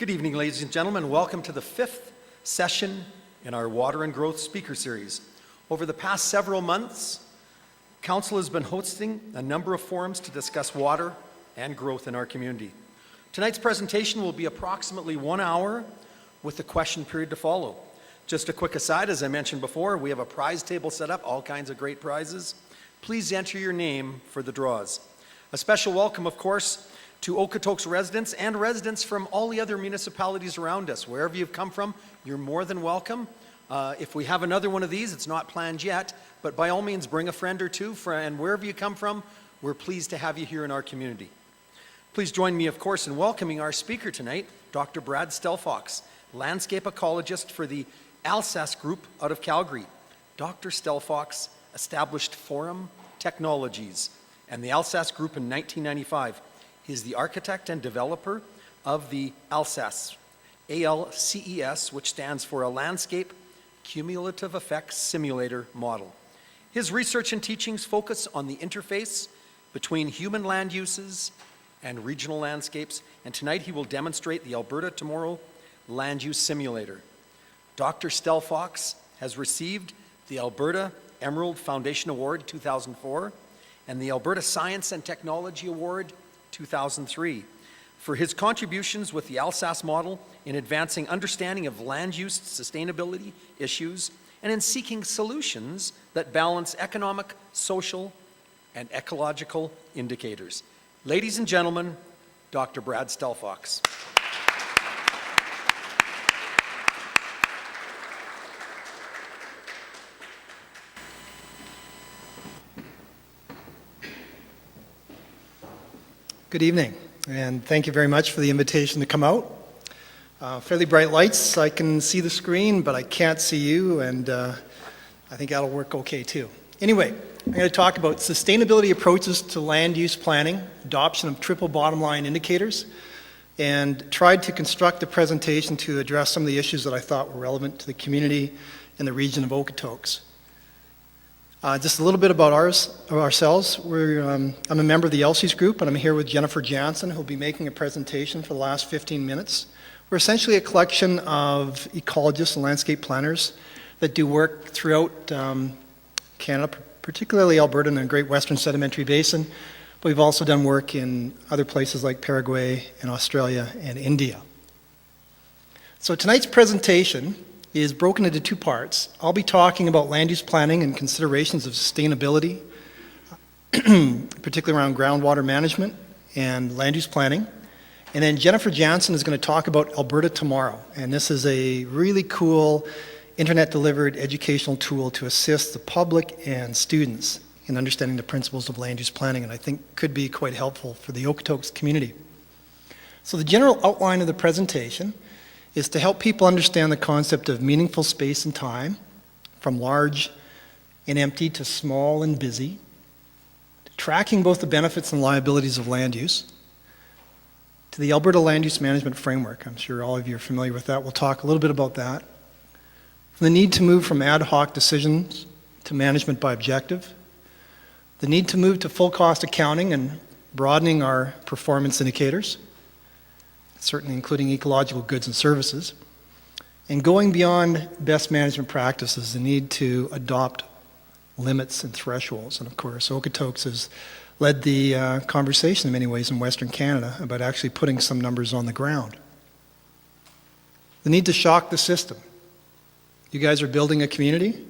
Good evening, ladies and gentlemen. Welcome to the fifth session in our Water and Growth speaker series. Over the past several months, Council has been hosting a number of forums to discuss water and growth in our community. Tonight's presentation will be approximately 1 hour with a question period to follow. Just a quick aside, as I mentioned before, we have a prize table set up, all kinds of great prizes. Please enter your name for the draws. A special welcome, of course, to Okotoks residents and residents from all the other municipalities around us. Wherever you've come from, you're more than welcome. If we have another one of these, it's not planned yet, but by all means bring a friend or two, and wherever you come from, we're pleased to have you here in our community. Please join me, of course, in welcoming our speaker tonight, Dr. Brad Stelfox, landscape ecologist for the Alsace Group out of Calgary. Dr. Stelfox established Forum Technologies and the Alsace Group in 1995. He's the architect and developer of the Alsace, ALCES, which stands for a Landscape Cumulative Effects Simulator Model. His research and teachings focus on the interface between human land uses and regional landscapes, and tonight he will demonstrate the Alberta Tomorrow Land Use Simulator. Dr. Stelfox has received the Alberta Emerald Foundation Award 2004 and the Alberta Science and Technology Award 2003 for his contributions with the Alsace model in advancing understanding of land use sustainability issues and in seeking solutions that balance economic, social, and ecological indicators. Ladies and gentlemen, Dr. Brad Stelfox. Good evening, and thank you very much for the invitation to come out. Fairly bright lights, I can see the screen, but I can't see you, and I think that'll work okay too. Anyway, I'm going to talk about sustainability approaches to land use planning, adoption of triple bottom line indicators, and tried to construct a presentation to address some of the issues that I thought were relevant to the community in the region of Okotoks. Just a little bit about ourselves. I'm a member of the Alsace Group, and I'm here with Jennifer Jansen, who'll be making a presentation for the last 15 minutes. We're essentially a collection of ecologists and landscape planners that do work throughout Canada, particularly Alberta and the Great Western Sedimentary Basin, but we've also done work in other places like Paraguay and Australia and India. So tonight's presentation is broken into two parts. I'll be talking about land use planning and considerations of sustainability, particularly around groundwater management and land use planning. And then Jennifer Jansen is going to talk about Alberta Tomorrow. And this is a really cool internet-delivered educational tool to assist the public and students in understanding the principles of land use planning, and I think could be quite helpful for the Okotoks community. So the general outline of the presentation is to help people understand the concept of meaningful space and time, from large and empty to small and busy, tracking both the benefits and liabilities of land use, to the Alberta Land Use Management Framework. I'm sure all of you are familiar with that. We'll talk a little bit about that. From the need to move from ad hoc decisions to management by objective, the need to move to full cost accounting and broadening our performance indicators, certainly including ecological goods and services, and going beyond best management practices, the need to adopt limits and thresholds. And of course, Okotoks has led the conversation in many ways in Western Canada about actually putting some numbers on the ground. The need to shock the system. You guys are building a community.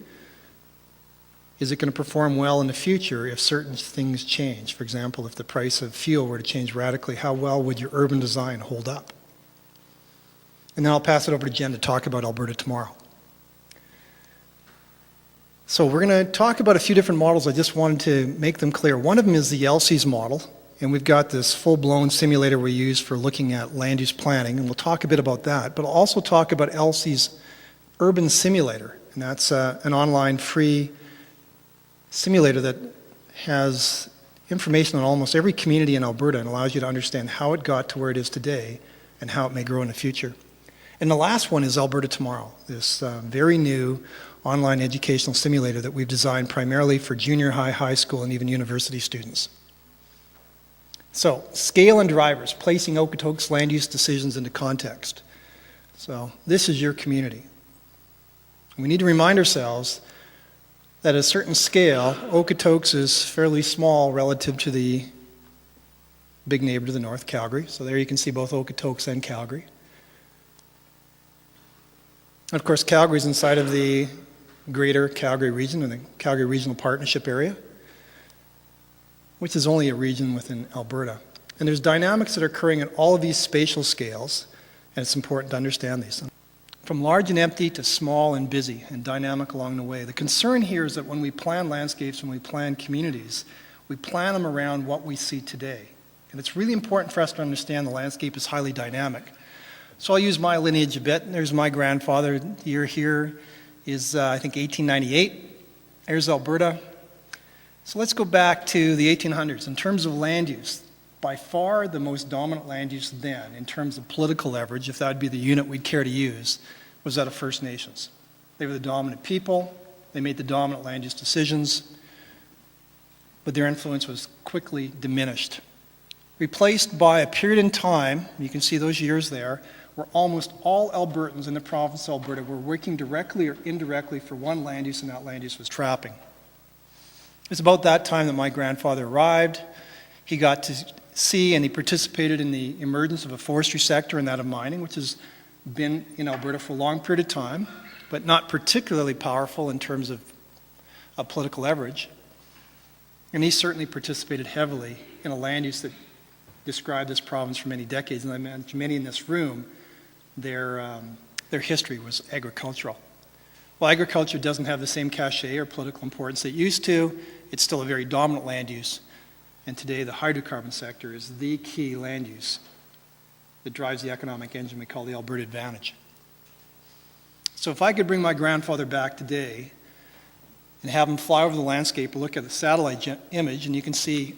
Is it going to perform well in the future if certain things change? For example, if the price of fuel were to change radically, how well would your urban design hold up? And then I'll pass it over to Jen to talk about Alberta Tomorrow. So we're going to talk about a few different models. I just wanted to make them clear. One of them is the Alsace model, and we've got this full-blown simulator we use for looking at land use planning, and we'll talk a bit about that. But I'll also talk about Alsace's Urban Simulator, and that's an online free simulator that has information on almost every community in Alberta and allows you to understand how it got to where it is today and how it may grow in the future. And the last one is Alberta Tomorrow, this very new online educational simulator that we've designed primarily for junior high, high school, and even university students. So, scale and drivers, placing Okotoks land use decisions into context. So, this is your community. We need to remind ourselves that at a certain scale, Okotoks is fairly small relative to the big neighbor to the north, Calgary. So there you can see both Okotoks and Calgary. And of course, Calgary is inside of the greater Calgary region, and the Calgary Regional Partnership area, which is only a region within Alberta. And there's dynamics that are occurring at all of these spatial scales, and it's important to understand these. From large and empty to small and busy and dynamic along the way. The concern here is that when we plan landscapes, when we plan communities, we plan them around what we see today. And it's really important for us to understand the landscape is highly dynamic. So I'll use my lineage a bit. There's my grandfather. The year here is, I think, 1898. There's Alberta. So let's go back to the 1800s. In terms of land use, by far the most dominant land use then, in terms of political leverage, if that would be the unit we'd care to use, was that of First Nations. They were the dominant people. They made the dominant land use decisions. But their influence was quickly diminished, replaced by a period in time, you can see those years there, where almost all Albertans in the province of Alberta were working directly or indirectly for one land use, and that land use was trapping. It was about that time that my grandfather arrived. He got to see and he participated in the emergence of a forestry sector and that of mining, which has been in Alberta for a long period of time, but not particularly powerful in terms of political leverage. And he certainly participated heavily in a land use that described this province for many decades, and I imagine many in this room, their history was agricultural. While agriculture doesn't have the same cachet or political importance it used to, it's still a very dominant land use. And today the hydrocarbon sector is the key land use that drives the economic engine we call the Alberta Advantage. So if I could bring my grandfather back today and have him fly over the landscape or look at the satellite image, and you can see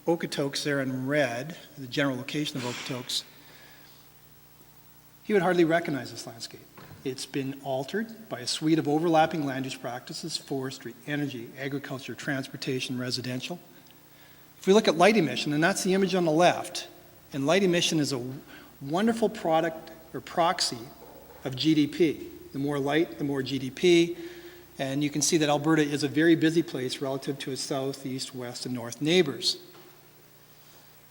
Okotoks there in red, the general location of Okotoks, he would hardly recognize this landscape. It's been altered by a suite of overlapping land use practices: forestry, energy, agriculture, transportation, residential. If we look at light emission, and that's the image on the left, and light emission is a wonderful product or proxy of GDP. The more light, the more GDP, and you can see that Alberta is a very busy place relative to its south, east, west, and north neighbors.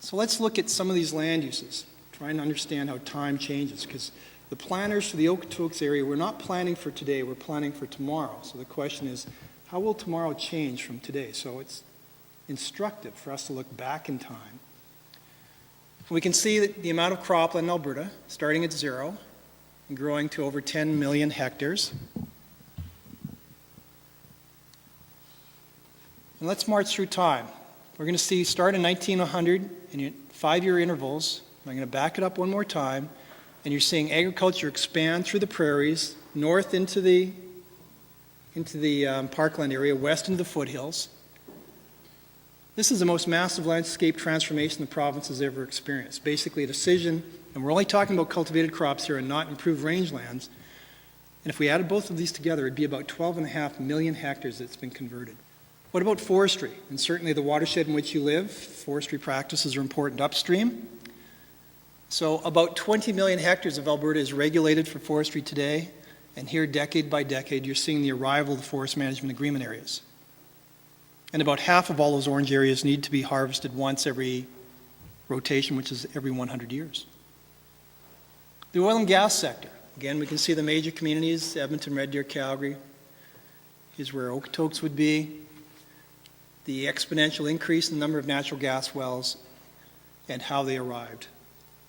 So let's look at some of these land uses, trying to understand how time changes, because the planners for the Okotoks area, we're not planning for today, we're planning for tomorrow. So the question is, how will tomorrow change from today? So it's instructive for us to look back in time. We can see that the amount of cropland in Alberta, starting at 0 and growing to over 10 million hectares. And let's march through time. We're going to see start in 1900 in 5-year intervals. I'm going to back it up one more time. And you're seeing agriculture expand through the prairies, north into the parkland area, west into the foothills. This is the most massive landscape transformation the province has ever experienced. Basically a decision, and we're only talking about cultivated crops here and not improved rangelands. And if we added both of these together, it'd be about 12.5 million hectares that's been converted. What about forestry? And certainly the watershed in which you live, forestry practices are important upstream. So about 20 million hectares of Alberta is regulated for forestry today, and here decade by decade you're seeing the arrival of the forest management agreement areas. And about half of all those orange areas need to be harvested once every rotation, which is every 100 years. The oil and gas sector. Again, we can see the major communities, Edmonton, Red Deer, Calgary. Here's where Okotoks would be. The exponential increase in the number of natural gas wells and how they arrived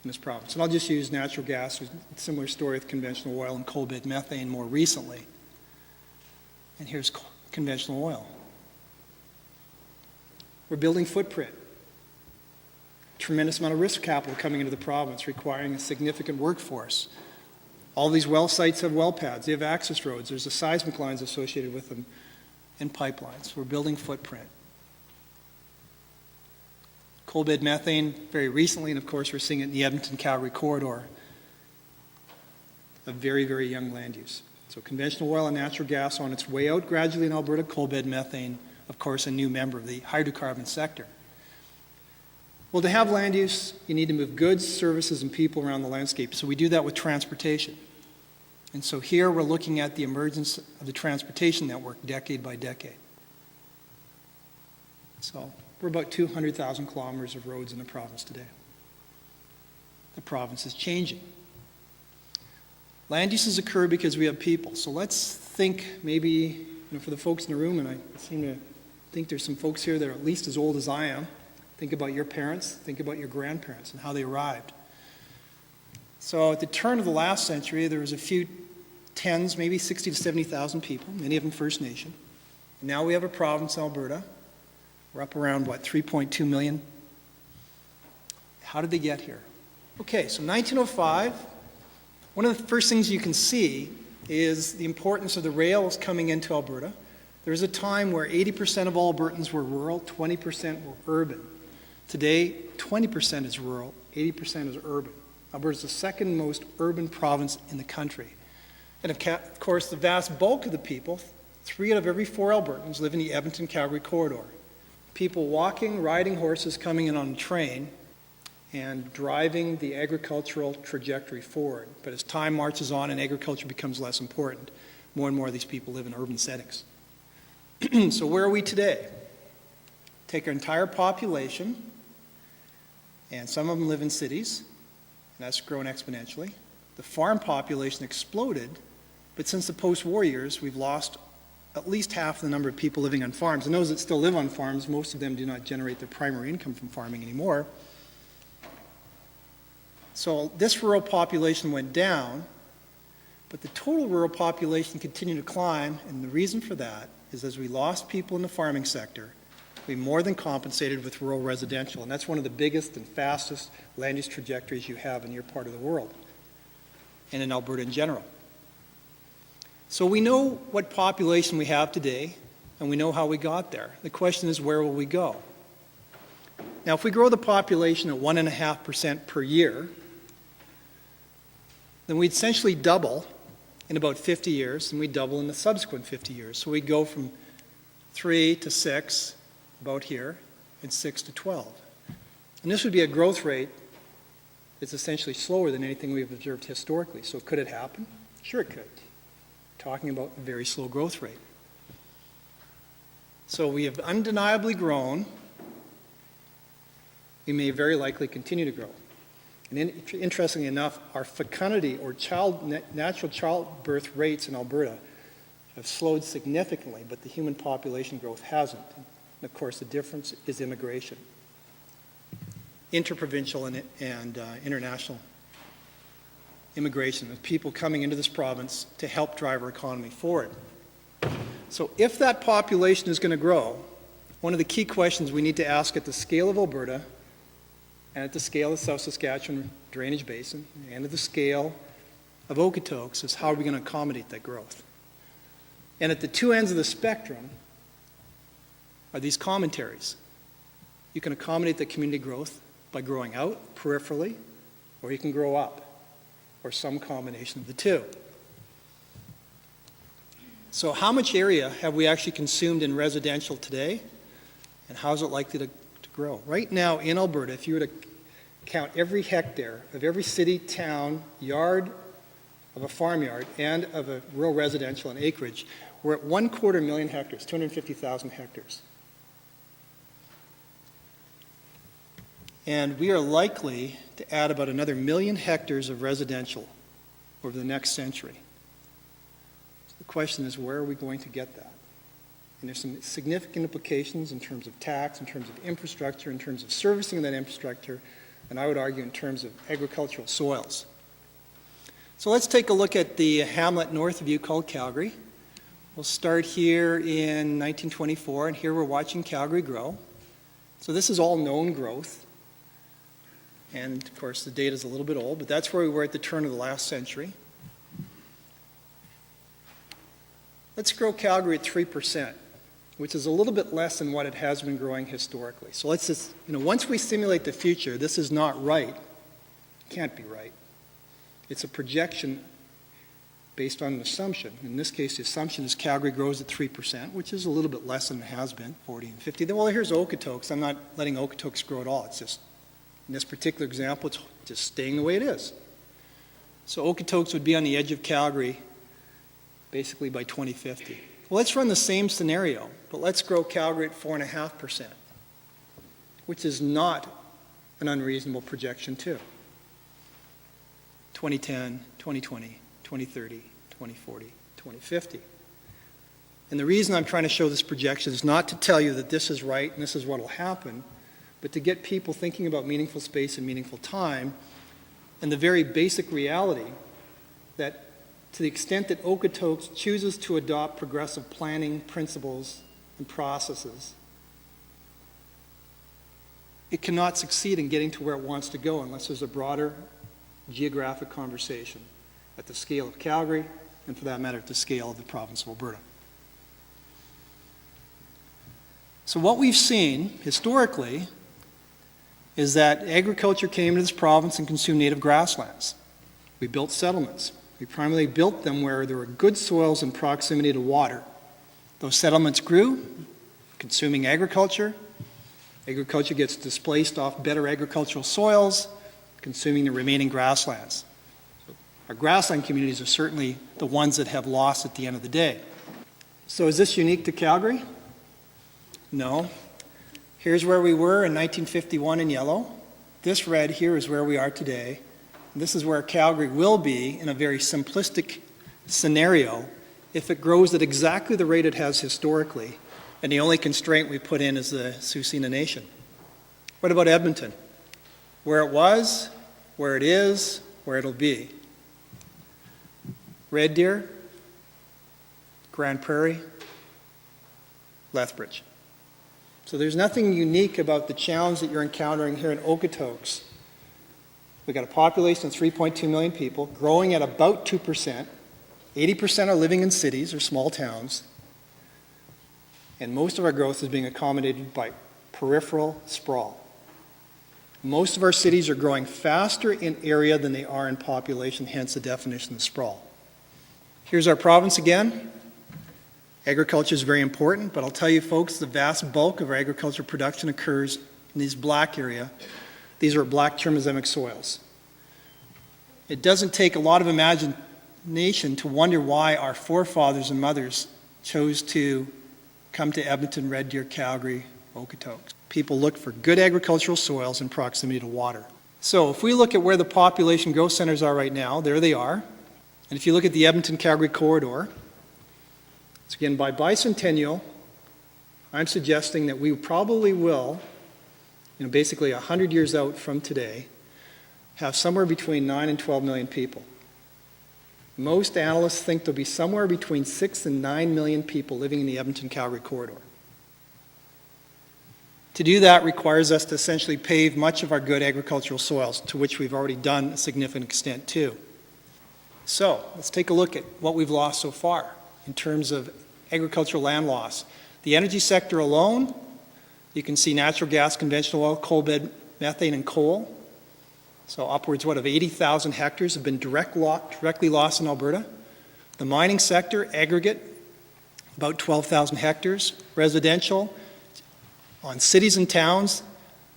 in this province. And I'll just use natural gas, a similar story with conventional oil and coal bed methane more recently. And here's conventional oil. We're building footprint. Tremendous amount of risk capital coming into the province, requiring a significant workforce. All these well sites have well pads, they have access roads, there's the seismic lines associated with them, and pipelines. We're building footprint. Coal bed methane very recently, and of course we're seeing it in the Edmonton-Calgary corridor. A very, very young land use. So conventional oil and natural gas on its way out gradually in Alberta, coal bed methane, of course, a new member of the hydrocarbon sector. Well, to have land use, you need to move goods, services, and people around the landscape. So we do that with transportation. And so here we're looking at the emergence of the transportation network decade by decade. So we're about 200,000 kilometers of roads in the province today. The province is changing. Land uses occur because we have people. So let's think maybe, for the folks in the room, and I seem to think there's some folks here that are at least as old as I am. Think about your parents, think about your grandparents and how they arrived. So at the turn of the last century, there was a few tens, maybe 60 to 70,000 people, many of them First Nation. And now we have a province, Alberta. We're up around, 3.2 million. How did they get here? Okay, so 1905, one of the first things you can see is the importance of the rails coming into Alberta. There was a time where 80% of all Albertans were rural, 20% were urban. Today, 20% is rural, 80% is urban. Alberta is the second most urban province in the country. And of course, the vast bulk of the people, 3 out of every 4 Albertans, live in the Edmonton-Calgary corridor. People walking, riding horses, coming in on a train, and driving the agricultural trajectory forward. But as time marches on and agriculture becomes less important, more and more of these people live in urban settings. So where are we today? Take our entire population, and some of them live in cities, and that's grown exponentially. The farm population exploded, but since the post-war years, we've lost at least half the number of people living on farms. And those that still live on farms, most of them do not generate their primary income from farming anymore. So this rural population went down, but the total rural population continued to climb, and the reason for that is as we lost people in the farming sector, we more than compensated with rural residential, and that's one of the biggest and fastest land use trajectories you have in your part of the world, and in Alberta in general. So we know what population we have today, and we know how we got there. The question is, where will we go? Now, if we grow the population at 1.5% per year, then we'd essentially double in about 50 years, and we'd double in the subsequent 50 years. So we'd go from 3 to 6, about here, and 6 to 12. And this would be a growth rate that's essentially slower than anything we've observed historically. So could it happen? Sure it could. Talking about a very slow growth rate. So we have undeniably grown. We may very likely continue to grow. And interestingly enough, our fecundity or natural childbirth rates in Alberta have slowed significantly, but the human population growth hasn't. And of course, the difference is immigration, interprovincial and international immigration, of people coming into this province to help drive our economy forward. So if that population is going to grow, one of the key questions we need to ask at the scale of Alberta and at the scale of the South Saskatchewan Drainage Basin and at the scale of Okotoks is how are we going to accommodate that growth? And at the two ends of the spectrum are these commentaries. You can accommodate the community growth by growing out peripherally, or you can grow up, or some combination of the two. So how much area have we actually consumed in residential today, and how is it likely to grow? Right now in Alberta, if you were to count every hectare of every city, town, yard of a farmyard and of a rural residential and acreage, we're at 250,000 hectares, 250,000 hectares. And we are likely to add about another 1 million hectares of residential over the next century. So the question is, where are we going to get that? And there's some significant implications in terms of tax, in terms of infrastructure, in terms of servicing that infrastructure, and I would argue in terms of agricultural soils. So let's take a look at the hamlet north of you called Calgary. We'll start here in 1924, and here we're watching Calgary grow. So this is all known growth. And of course, the data is a little bit old, but that's where we were at the turn of the last century. Let's grow Calgary at 3%, which is a little bit less than what it has been growing historically. So let's just, once we simulate the future, this is not right. It can't be right. It's a projection based on an assumption. In this case, the assumption is Calgary grows at 3%, which is a little bit less than it has been, 40 and 50. Well, here's Okotoks. I'm not letting Okotoks grow at all. It's just In this particular example, it's just staying the way it is. So Okotoks would be on the edge of Calgary basically by 2050. Well, let's run the same scenario, but let's grow Calgary at 4.5%, which is not an unreasonable projection too. 2010, 2020, 2030, 2040, 2050. And the reason I'm trying to show this projection is not to tell you that this is right and this is what will happen, but to get people thinking about meaningful space and meaningful time and the very basic reality that to the extent that Okotoks chooses to adopt progressive planning principles and processes, it cannot succeed in getting to where it wants to go unless there's a broader geographic conversation at the scale of Calgary and, for that matter, at the scale of the province of Alberta. So what we've seen historically is that agriculture came to this province and consumed native grasslands. We built settlements. We primarily built them where there were good soils in proximity to water. Those settlements grew, consuming agriculture. Agriculture gets displaced off better agricultural soils, consuming the remaining grasslands. So our grassland communities are certainly the ones that have lost at the end of the day. So is this unique to Calgary? No. Here's where we were in 1951 in yellow. This red here is where we are today. This is where Calgary will be in a very simplistic scenario if it grows at exactly the rate it has historically, and the only constraint we put in is the Sioux Nation. What about Edmonton? Where it was, where it is, where it'll be. Red Deer, Grand Prairie, Lethbridge. So there's nothing unique about the challenge that you're encountering here in Okotoks. We've got a population of 3.2 million people, growing at about 2%. 80% are living in cities or small towns. And most of our growth is being accommodated by peripheral sprawl. Most of our cities are growing faster in area than they are in population, hence the definition of sprawl. Here's our province again. Agriculture is very important, but I'll tell you folks, the vast bulk of our agricultural production occurs in this black area. These are black Chernozemic soils. It doesn't take a lot of imagination to wonder why our forefathers and mothers chose to come to Edmonton, Red Deer, Calgary, Okotoks. People look for good agricultural soils in proximity to water. So if we look at where the population growth centers are right now, there they are. And if you look at the Edmonton-Calgary corridor, so again, by bicentennial, I'm suggesting that we probably will, basically 100 years out from today, have somewhere between 9 and 12 million people. Most analysts think there'll be somewhere between 6 and 9 million people living in the Edmonton-Calgary corridor. To do that requires us to essentially pave much of our good agricultural soils, to which we've already done a significant extent too. So let's take a look at what we've lost so far in terms of agricultural land loss. The energy sector alone, you can see natural gas, conventional oil, coal bed methane, and coal. So upwards, of 80,000 hectares have been directly lost in Alberta. The mining sector, aggregate, about 12,000 hectares. Residential, on cities and towns,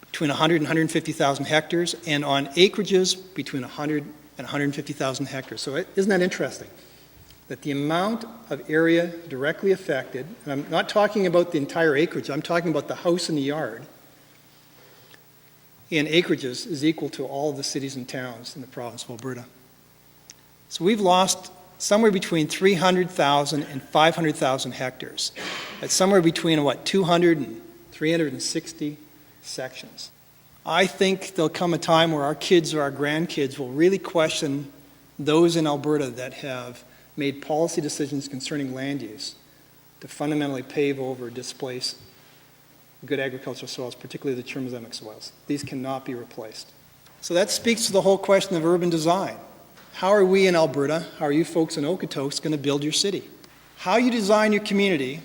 between 100 and 150,000 hectares, and on acreages, between 100 and 150,000 hectares. So isn't that interesting? That the amount of area directly affected, and I'm not talking about the entire acreage, I'm talking about the house and the yard, in acreages is equal to all of the cities and towns in the province of Alberta. So we've lost somewhere between 300,000 and 500,000 hectares. That's somewhere between 200 and 360 sections. I think there'll come a time where our kids or our grandkids will really question those in Alberta that have made policy decisions concerning land use to fundamentally pave over, displace good agricultural soils, particularly the Chernozemic soils. These cannot be replaced. So that speaks to the whole question of urban design. How are we in Alberta, how are you folks in Okotoks going to build your city? How you design your community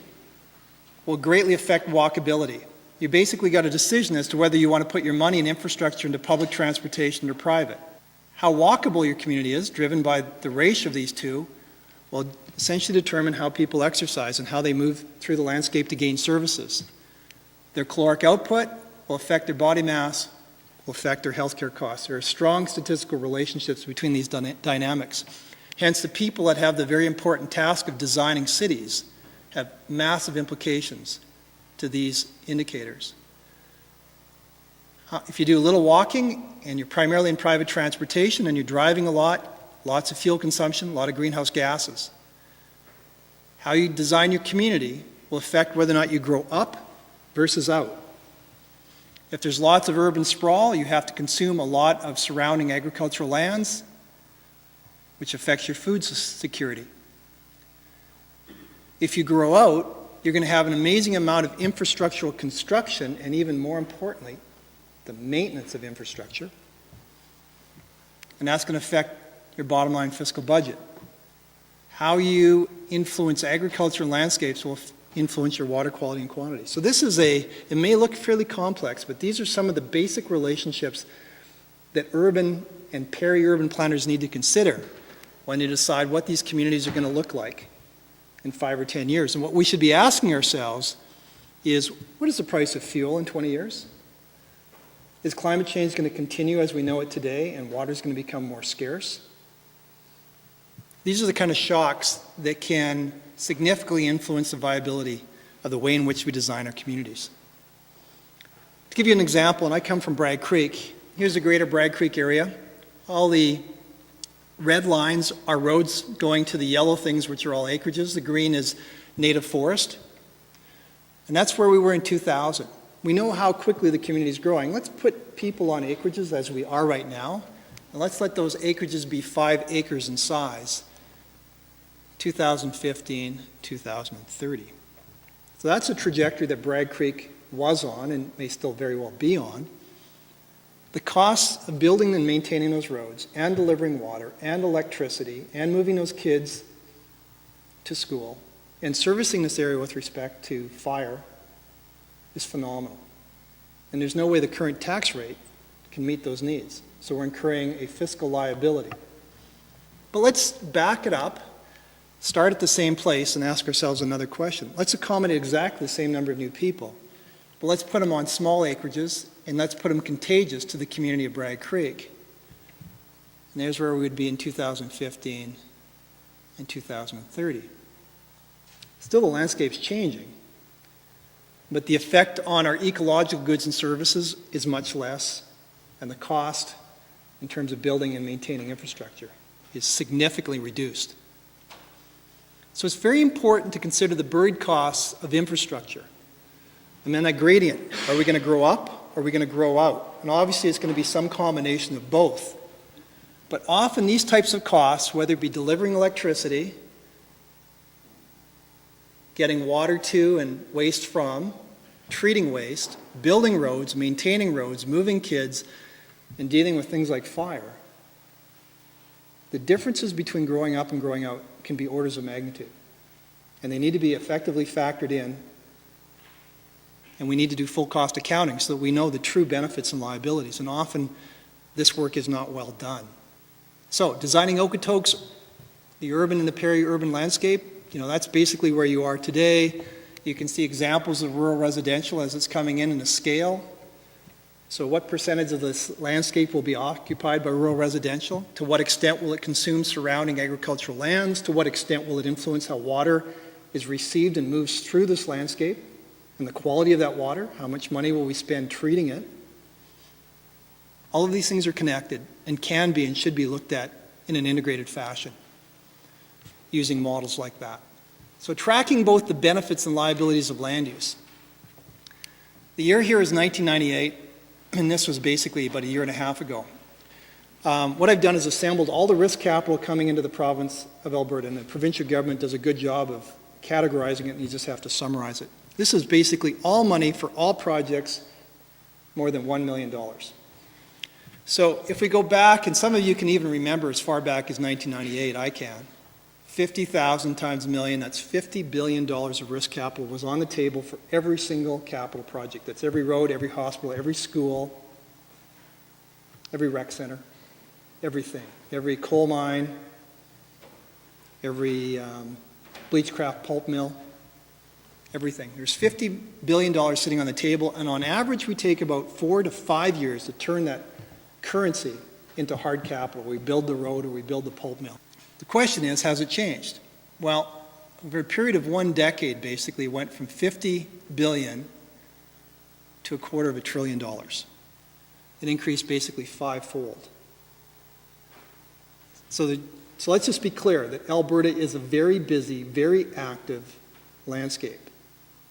will greatly affect walkability. You basically got a decision as to whether you want to put your money and infrastructure into public transportation or private. How walkable your community is, driven by the ratio of these two, will essentially determine how people exercise and how they move through the landscape to gain services. Their caloric output will affect their body mass, will affect their healthcare costs. There are strong statistical relationships between these dynamics. Hence, the people that have the very important task of designing cities have massive implications to these indicators. If you do a little walking and you're primarily in private transportation and you're driving a lot, lots of fuel consumption, a lot of greenhouse gases. How you design your community will affect whether or not you grow up versus out. If there's lots of urban sprawl, you have to consume a lot of surrounding agricultural lands, which affects your food security. If you grow out, you're going to have an amazing amount of infrastructural construction, and even more importantly, the maintenance of infrastructure. And that's going to affect your bottom line fiscal budget. How you influence agricultural landscapes will influence your water quality and quantity. So this is it may look fairly complex, but these are some of the basic relationships that urban and peri-urban planners need to consider when they decide what these communities are going to look like in 5 or 10 years. And what we should be asking ourselves is, what is the price of fuel in 20 years? Is climate change going to continue as we know it today, and water is going to become more scarce? These are the kind of shocks that can significantly influence the viability of the way in which we design our communities. To give you an example, and I come from Bragg Creek, here's the greater Bragg Creek area. All the red lines are roads going to the yellow things, which are all acreages. The green is native forest. And that's where we were in 2000. We know how quickly the community is growing. Let's put people on acreages as we are right now, and let's let those acreages be 5 acres in size, 2015, 2030. So that's a trajectory that Bragg Creek was on and may still very well be on. The costs of building and maintaining those roads and delivering water and electricity and moving those kids to school and servicing this area with respect to fire is phenomenal. And there's no way the current tax rate can meet those needs. So we're incurring a fiscal liability. But let's back it up, start at the same place, and ask ourselves another question. Let's accommodate exactly the same number of new people, but let's put them on small acreages, and let's put them contagious to the community of Bragg Creek. And there's where we would be in 2015 and 2030. Still, the landscape's changing, but the effect on our ecological goods and services is much less, and the cost in terms of building and maintaining infrastructure is significantly reduced. So it's very important to consider the buried costs of infrastructure. And then that gradient, are we going to grow up or are we going to grow out? And obviously it's going to be some combination of both. But often these types of costs, whether it be delivering electricity, getting water to and waste from, treating waste, building roads, maintaining roads, moving kids, and dealing with things like fire, the differences between growing up and growing out can be orders of magnitude. And they need to be effectively factored in. And we need to do full cost accounting so that we know the true benefits and liabilities. And often this work is not well done. So designing Okotoks, the urban and the peri-urban landscape, that's basically where you are today. You can see examples of rural residential as it's coming in a scale. So what percentage of this landscape will be occupied by rural residential? To what extent will it consume surrounding agricultural lands? To what extent will it influence how water is received and moves through this landscape? And the quality of that water? How much money will we spend treating it? All of these things are connected and can be and should be looked at in an integrated fashion using models like that. So tracking both the benefits and liabilities of land use. The year here is 1998, and this was basically about a year and a half ago. What I've done is assembled all the risk capital coming into the province of Alberta, and the provincial government does a good job of categorizing it, and you just have to summarize it. This is basically all money for all projects more than $1 million. So if we go back, and some of you can even remember as far back as 1998, I can, 50,000 times a million, that's $50 billion of risk capital was on the table for every single capital project. That's every road, every hospital, every school, every rec center, everything. Every coal mine, every Bleachcraft pulp mill, everything. There's $50 billion sitting on the table, and on average we take about 4 to 5 years to turn that currency into hard capital. We build the road or we build the pulp mill. The question is, has it changed? Well, over a period of 1 decade, basically, it went from 50 billion to $250 billion. It increased basically 5-fold. So let's just be clear that Alberta is a very busy, very active landscape.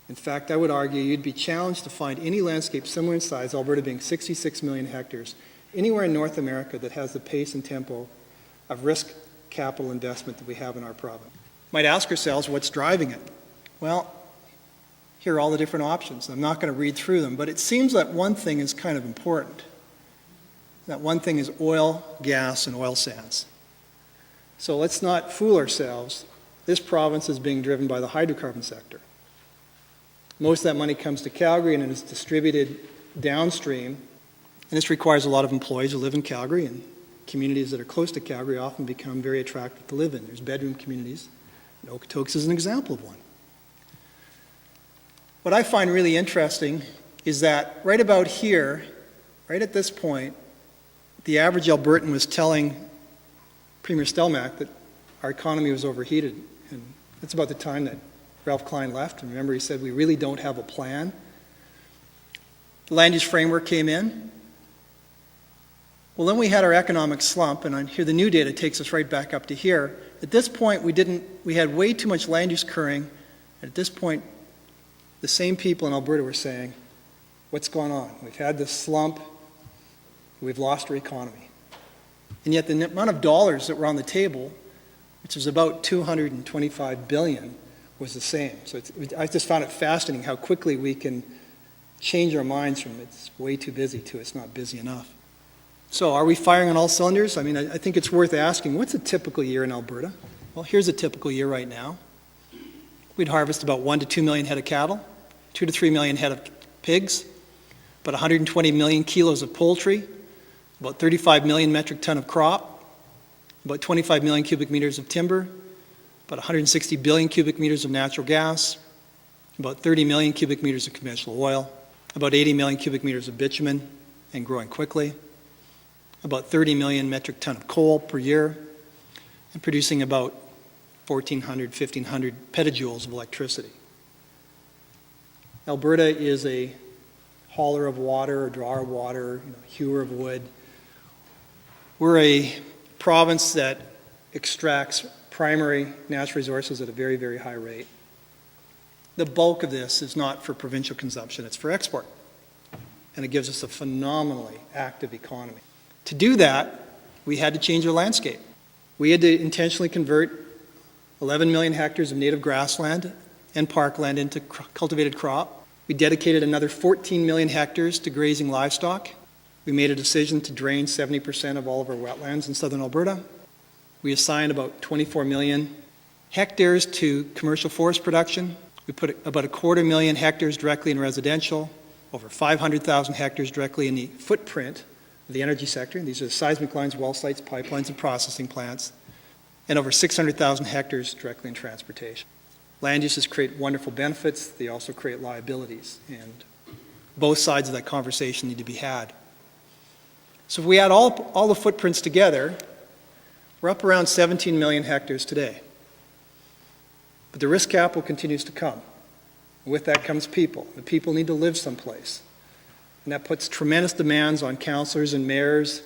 In fact, I would argue you'd be challenged to find any landscape similar in size, Alberta being 66 million hectares, anywhere in North America that has the pace and tempo of risk capital investment that we have in our province. Might ask ourselves, what's driving it? Well, here are all the different options. I'm not going to read through them, but it seems that one thing is kind of important. That one thing is oil, gas, and oil sands. So let's not fool ourselves. This province is being driven by the hydrocarbon sector. Most of that money comes to Calgary and is distributed downstream. And this requires a lot of employees who live in Calgary, and communities that are close to Calgary often become very attractive to live in. There's bedroom communities. And Okotoks is an example of one. What I find really interesting is that right about here, right at this point, the average Albertan was telling Premier Stelmack that our economy was overheated. And that's about the time that Ralph Klein left. And remember, he said, we really don't have a plan. The land use framework came in. Well, then we had our economic slump, and here the new data takes us right back up to here. At this point, we had way too much land use occurring. And at this point, the same people in Alberta were saying, what's going on? We've had this slump. We've lost our economy. And yet the amount of dollars that were on the table, which was about $225 billion, was the same. So I just found it fascinating how quickly we can change our minds from it's way too busy to it's not busy enough. So are we firing on all cylinders? I mean, I think it's worth asking, what's a typical year in Alberta? Well, here's a typical year right now. We'd harvest about 1 to 2 million head of cattle, 2 to 3 million head of pigs, about 120 million kilos of poultry, about 35 million metric ton of crop, about 25 million cubic meters of timber, about 160 billion cubic meters of natural gas, about 30 million cubic meters of conventional oil, about 80 million cubic meters of bitumen, and growing quickly, about 30 million metric ton of coal per year, and producing about 1,400, 1,500 petajoules of electricity. Alberta is a hauler of water, a drawer of water, hewer of wood. We're a province that extracts primary natural resources at a very, very high rate. The bulk of this is not for provincial consumption, it's for export. And it gives us a phenomenally active economy. To do that, we had to change our landscape. We had to intentionally convert 11 million hectares of native grassland and parkland into cultivated crop. We dedicated another 14 million hectares to grazing livestock. We made a decision to drain 70% of all of our wetlands in southern Alberta. We assigned about 24 million hectares to commercial forest production. We put about 250,000 hectares directly in residential, over 500,000 hectares directly in the footprint of the energy sector. These are the seismic lines, well sites, pipelines, and processing plants, and over 600,000 hectares directly in transportation. Land uses create wonderful benefits. They also create liabilities, and both sides of that conversation need to be had. So if we add all the footprints together, we're up around 17 million hectares today. But the risk capital continues to come. And with that comes people. The people need to live someplace. And that puts tremendous demands on councillors and mayors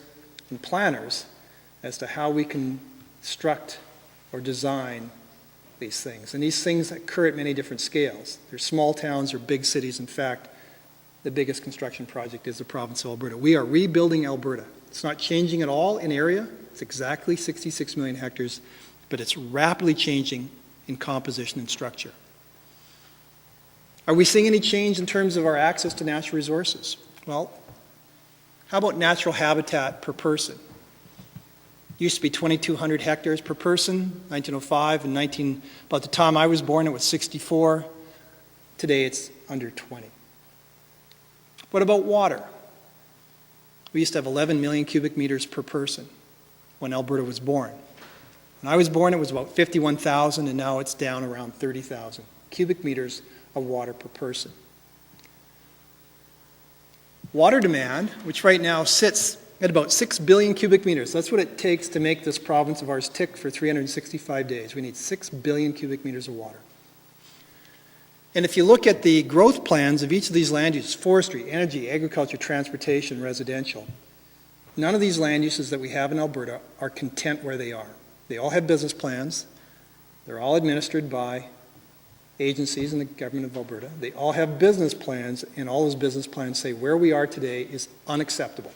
and planners as to how we can construct or design these things. And these things occur at many different scales. There's small towns or big cities. In fact, the biggest construction project is the province of Alberta. We are rebuilding Alberta. It's not changing at all in area. It's exactly 66 million hectares, but it's rapidly changing in composition and structure. Are we seeing any change in terms of our access to natural resources? Well, how about natural habitat per person? It used to be 2,200 hectares per person, 1905, and about the time I was born, it was 64. Today, it's under 20. What about water? We used to have 11 million cubic meters per person when Alberta was born. When I was born, it was about 51,000, and now it's down around 30,000 cubic meters of water per person. Water demand, which right now sits at about 6 billion cubic meters. That's what it takes to make this province of ours tick for 365 days. We need 6 billion cubic meters of water. And if you look at the growth plans of each of these land uses, forestry, energy, agriculture, transportation, residential, none of these land uses that we have in Alberta are content where they are. They all have business plans. They're all administered by agencies in the government of Alberta. They all have business plans, and all those business plans say where we are today is unacceptable.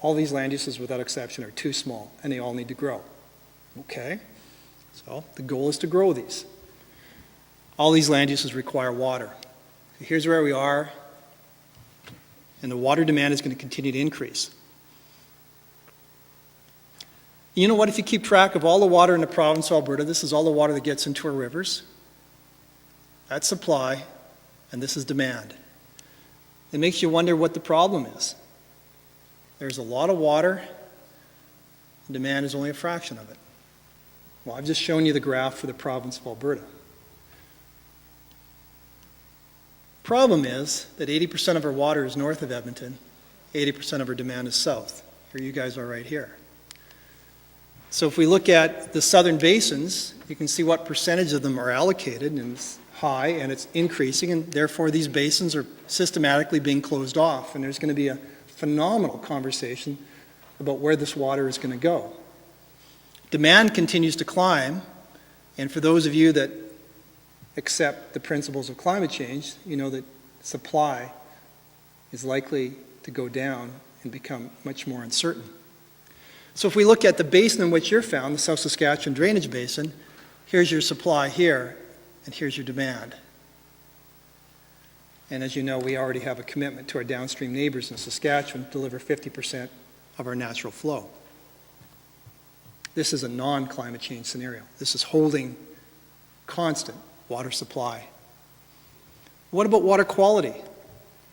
All these land uses, without exception, are too small, and they all need to grow. Okay? So the goal is to grow these. All these land uses require water. So here's where we are, and the water demand is going to continue to increase. You know what? If you keep track of all the water in the province of Alberta, this is all the water that gets into our rivers. That's supply, and this is demand. It makes you wonder what the problem is. There's a lot of water, and demand is only a fraction of it. Well, I've just shown you the graph for the province of Alberta. Problem is that 80% of our water is north of Edmonton, 80% of our demand is south. Here you guys are right here. So if we look at the southern basins, you can see what percentage of them are allocated, and it's high and it's increasing, and therefore these basins are systematically being closed off, and there's going to be a phenomenal conversation about where this water is going to go. Demand continues to climb, and for those of you that accept the principles of climate change, you know that supply is likely to go down and become much more uncertain. So if we look at the basin in which you're found, the South Saskatchewan Drainage Basin, here's your supply here, and here's your demand. And as you know, we already have a commitment to our downstream neighbors in Saskatchewan to deliver 50% of our natural flow. This is a non-climate change scenario. This is holding constant water supply. What about water quality?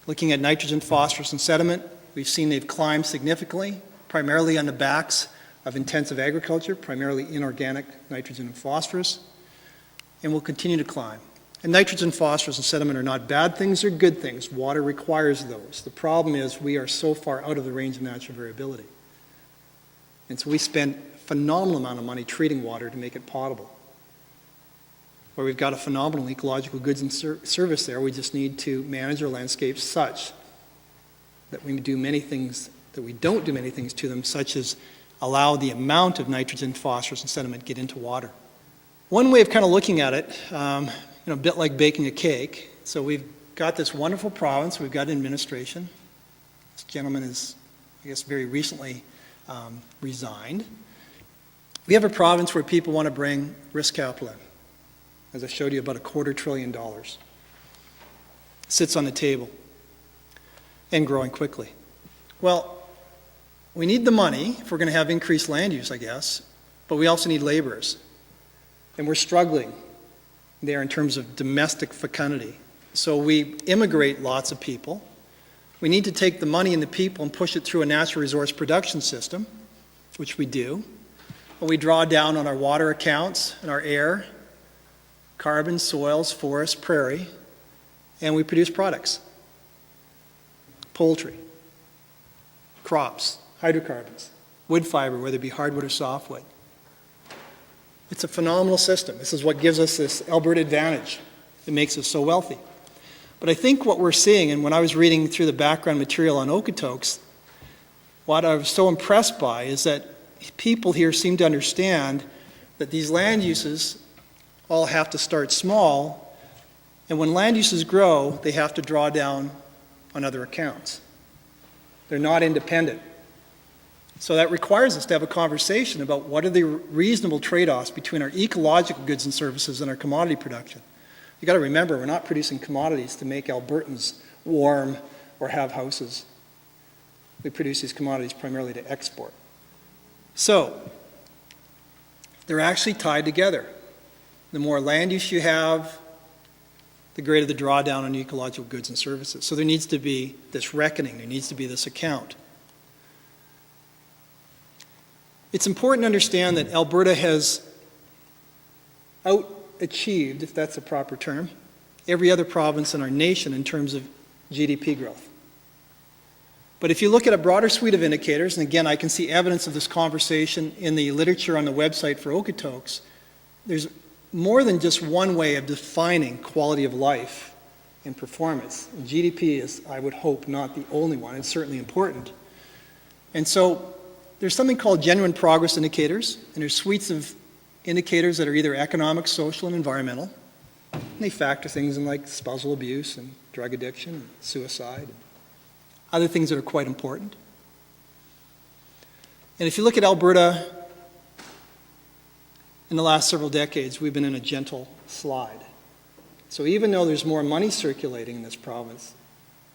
Looking at nitrogen, phosphorus, and sediment, we've seen they've climbed significantly, primarily on the backs of intensive agriculture, primarily inorganic nitrogen and phosphorus, and will continue to climb. And nitrogen, phosphorus, and sediment are not bad things, they're good things. Water requires those. The problem is we are so far out of the range of natural variability. And so we spend a phenomenal amount of money treating water to make it potable. Where we've got a phenomenal ecological goods and service there, we just need to manage our landscapes such that we do many things, that we don't do many things to them, such as allow the amount of nitrogen, phosphorus, and sediment get into water. One way of kind of looking at it, a bit like baking a cake. So we've got this wonderful province, we've got an administration. This gentleman is, I guess, very recently resigned. We have a province where people want to bring risk capital in. As I showed you, about $250 billion. It sits on the table and growing quickly. Well, we need the money if we're going to have increased land use, I guess, but we also need laborers. And we're struggling there in terms of domestic fecundity. So we immigrate lots of people. We need to take the money and the people and push it through a natural resource production system, which we do. And we draw down on our water accounts and our air, carbon, soils, forests, prairie, and we produce products. Poultry, crops, hydrocarbons, wood fiber, whether it be hardwood or softwood. It's a phenomenal system. This is what gives us this Alberta advantage. It makes us so wealthy. But I think what we're seeing, and when I was reading through the background material on Okotoks, what I was so impressed by is that people here seem to understand that these land uses all have to start small, and when land uses grow, they have to draw down on other accounts. They're not independent. So that requires us to have a conversation about what are the reasonable trade-offs between our ecological goods and services and our commodity production. You've got to remember, we're not producing commodities to make Albertans warm or have houses. We produce these commodities primarily to export. So, they're actually tied together. The more land use you have, the greater the drawdown on ecological goods and services. So there needs to be this reckoning, there needs to be this account. It's important to understand that Alberta has out-achieved, if that's a proper term, every other province in our nation in terms of GDP growth. But if you look at a broader suite of indicators, and again, I can see evidence of this conversation in the literature on the website for Okotoks, there's more than just one way of defining quality of life and performance. And GDP is, I would hope, not the only one. It's certainly important. And so there's something called genuine progress indicators, and there's suites of indicators that are either economic, social, and environmental. And they factor things in like spousal abuse and drug addiction and suicide, and other things that are quite important. And if you look at Alberta, in the last several decades, we've been in a gentle slide. So even though there's more money circulating in this province,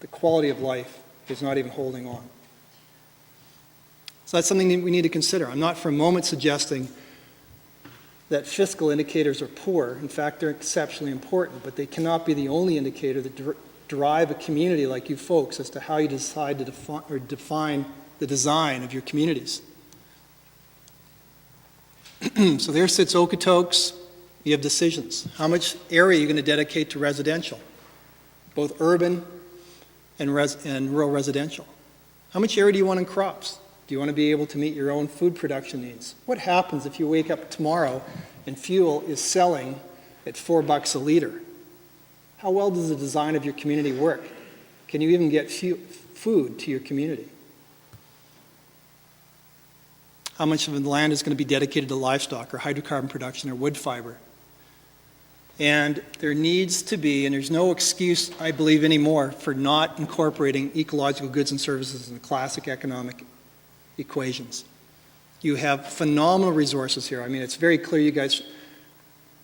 the quality of life is not even holding on. So that's something that we need to consider. I'm not for a moment suggesting that fiscal indicators are poor. In fact, they're exceptionally important, but they cannot be the only indicator that drive a community like you folks as to how you decide to define the design of your communities. So there sits Okotoks. You have decisions. How much area are you going to dedicate to residential, both urban and rural residential? How much area do you want in crops? Do you want to be able to meet your own food production needs? What happens if you wake up tomorrow and fuel is selling at $4 a liter? How well does the design of your community work? Can you even get food to your community? How much of the land is going to be dedicated to livestock or hydrocarbon production or wood fiber? And there needs to be, and there's no excuse, I believe, anymore for not incorporating ecological goods and services in the classic economic equations. You have phenomenal resources here. I mean, it's very clear you guys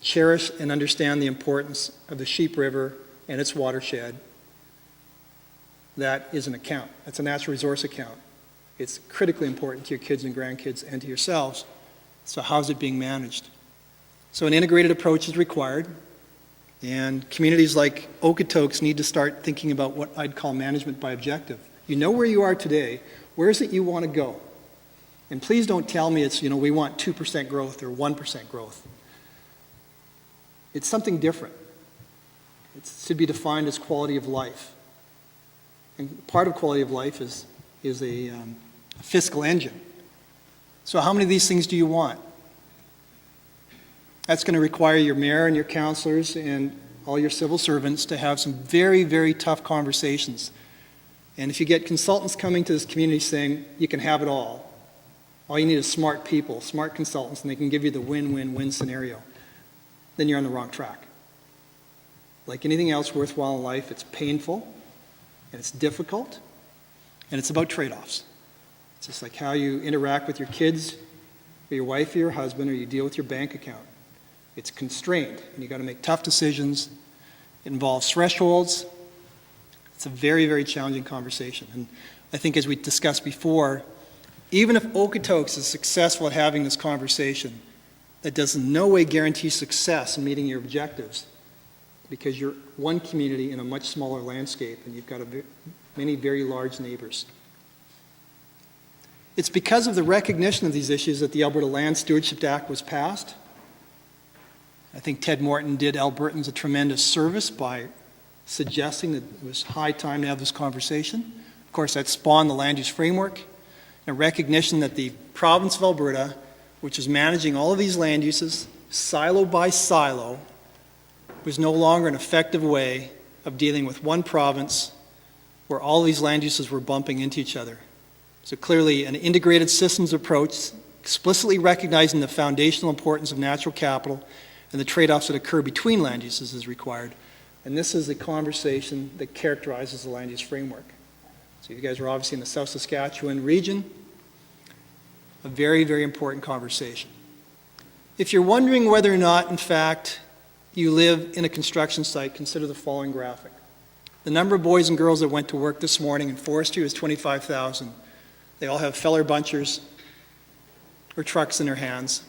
cherish and understand the importance of the Sheep River and its watershed. That is an account. That's a natural resource account. It's critically important to your kids and grandkids and to yourselves. So how's it being managed? So an integrated approach is required, and communities like Okotoks need to start thinking about what I'd call management by objective. You know where you are today. Where is it you want to go? And please don't tell me it's, we want 2% growth or 1% growth. It's something different. It should be defined as quality of life. And part of quality of life is a fiscal engine. So how many of these things do you want? That's going to require your mayor and your councillors and all your civil servants to have some very, very tough conversations. And if you get consultants coming to this community saying you can have it all you need is smart people, smart consultants, and they can give you the win-win-win scenario, then you're on the wrong track. Like anything else worthwhile in life, it's painful, and it's difficult, and it's about trade-offs. It's just like how you interact with your kids, or your wife, or your husband, or you deal with your bank account. It's constrained, and you've got to make tough decisions. It involves thresholds. It's a very, very challenging conversation. And I think as we discussed before, even if Okotoks is successful at having this conversation, that does in no way guarantee success in meeting your objectives, because you're one community in a much smaller landscape, and you've got many very large neighbors. It's because of the recognition of these issues that the Alberta Land Stewardship Act was passed. I think Ted Morton did Albertans a tremendous service by suggesting that it was high time to have this conversation. Of course, that spawned the land use framework, and recognition that the province of Alberta, which is managing all of these land uses, silo by silo, was no longer an effective way of dealing with one province where all these land uses were bumping into each other. So clearly, an integrated systems approach, explicitly recognizing the foundational importance of natural capital and the trade-offs that occur between land uses is required. And this is the conversation that characterizes the land use framework. So you guys are obviously in the South Saskatchewan region. A very, very important conversation. If you're wondering whether or not, in fact, you live in a construction site, consider the following graphic. The number of boys and girls that went to work this morning in forestry was 25,000. They all have feller bunchers or trucks in their hands.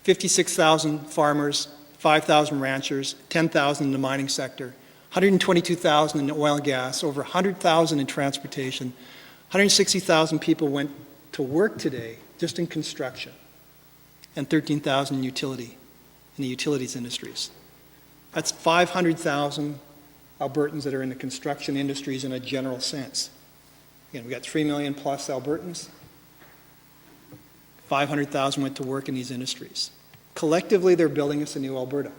56,000 farmers, 5,000 ranchers, 10,000 in the mining sector, 122,000 in oil and gas, over 100,000 in transportation, 160,000 people went to work today just in construction, and 13,000 in the utilities industries. That's 500,000 Albertans that are in the construction industries in a general sense. Again, we've got 3 million plus Albertans. 500,000 went to work in these industries. Collectively, they're building us a new Alberta,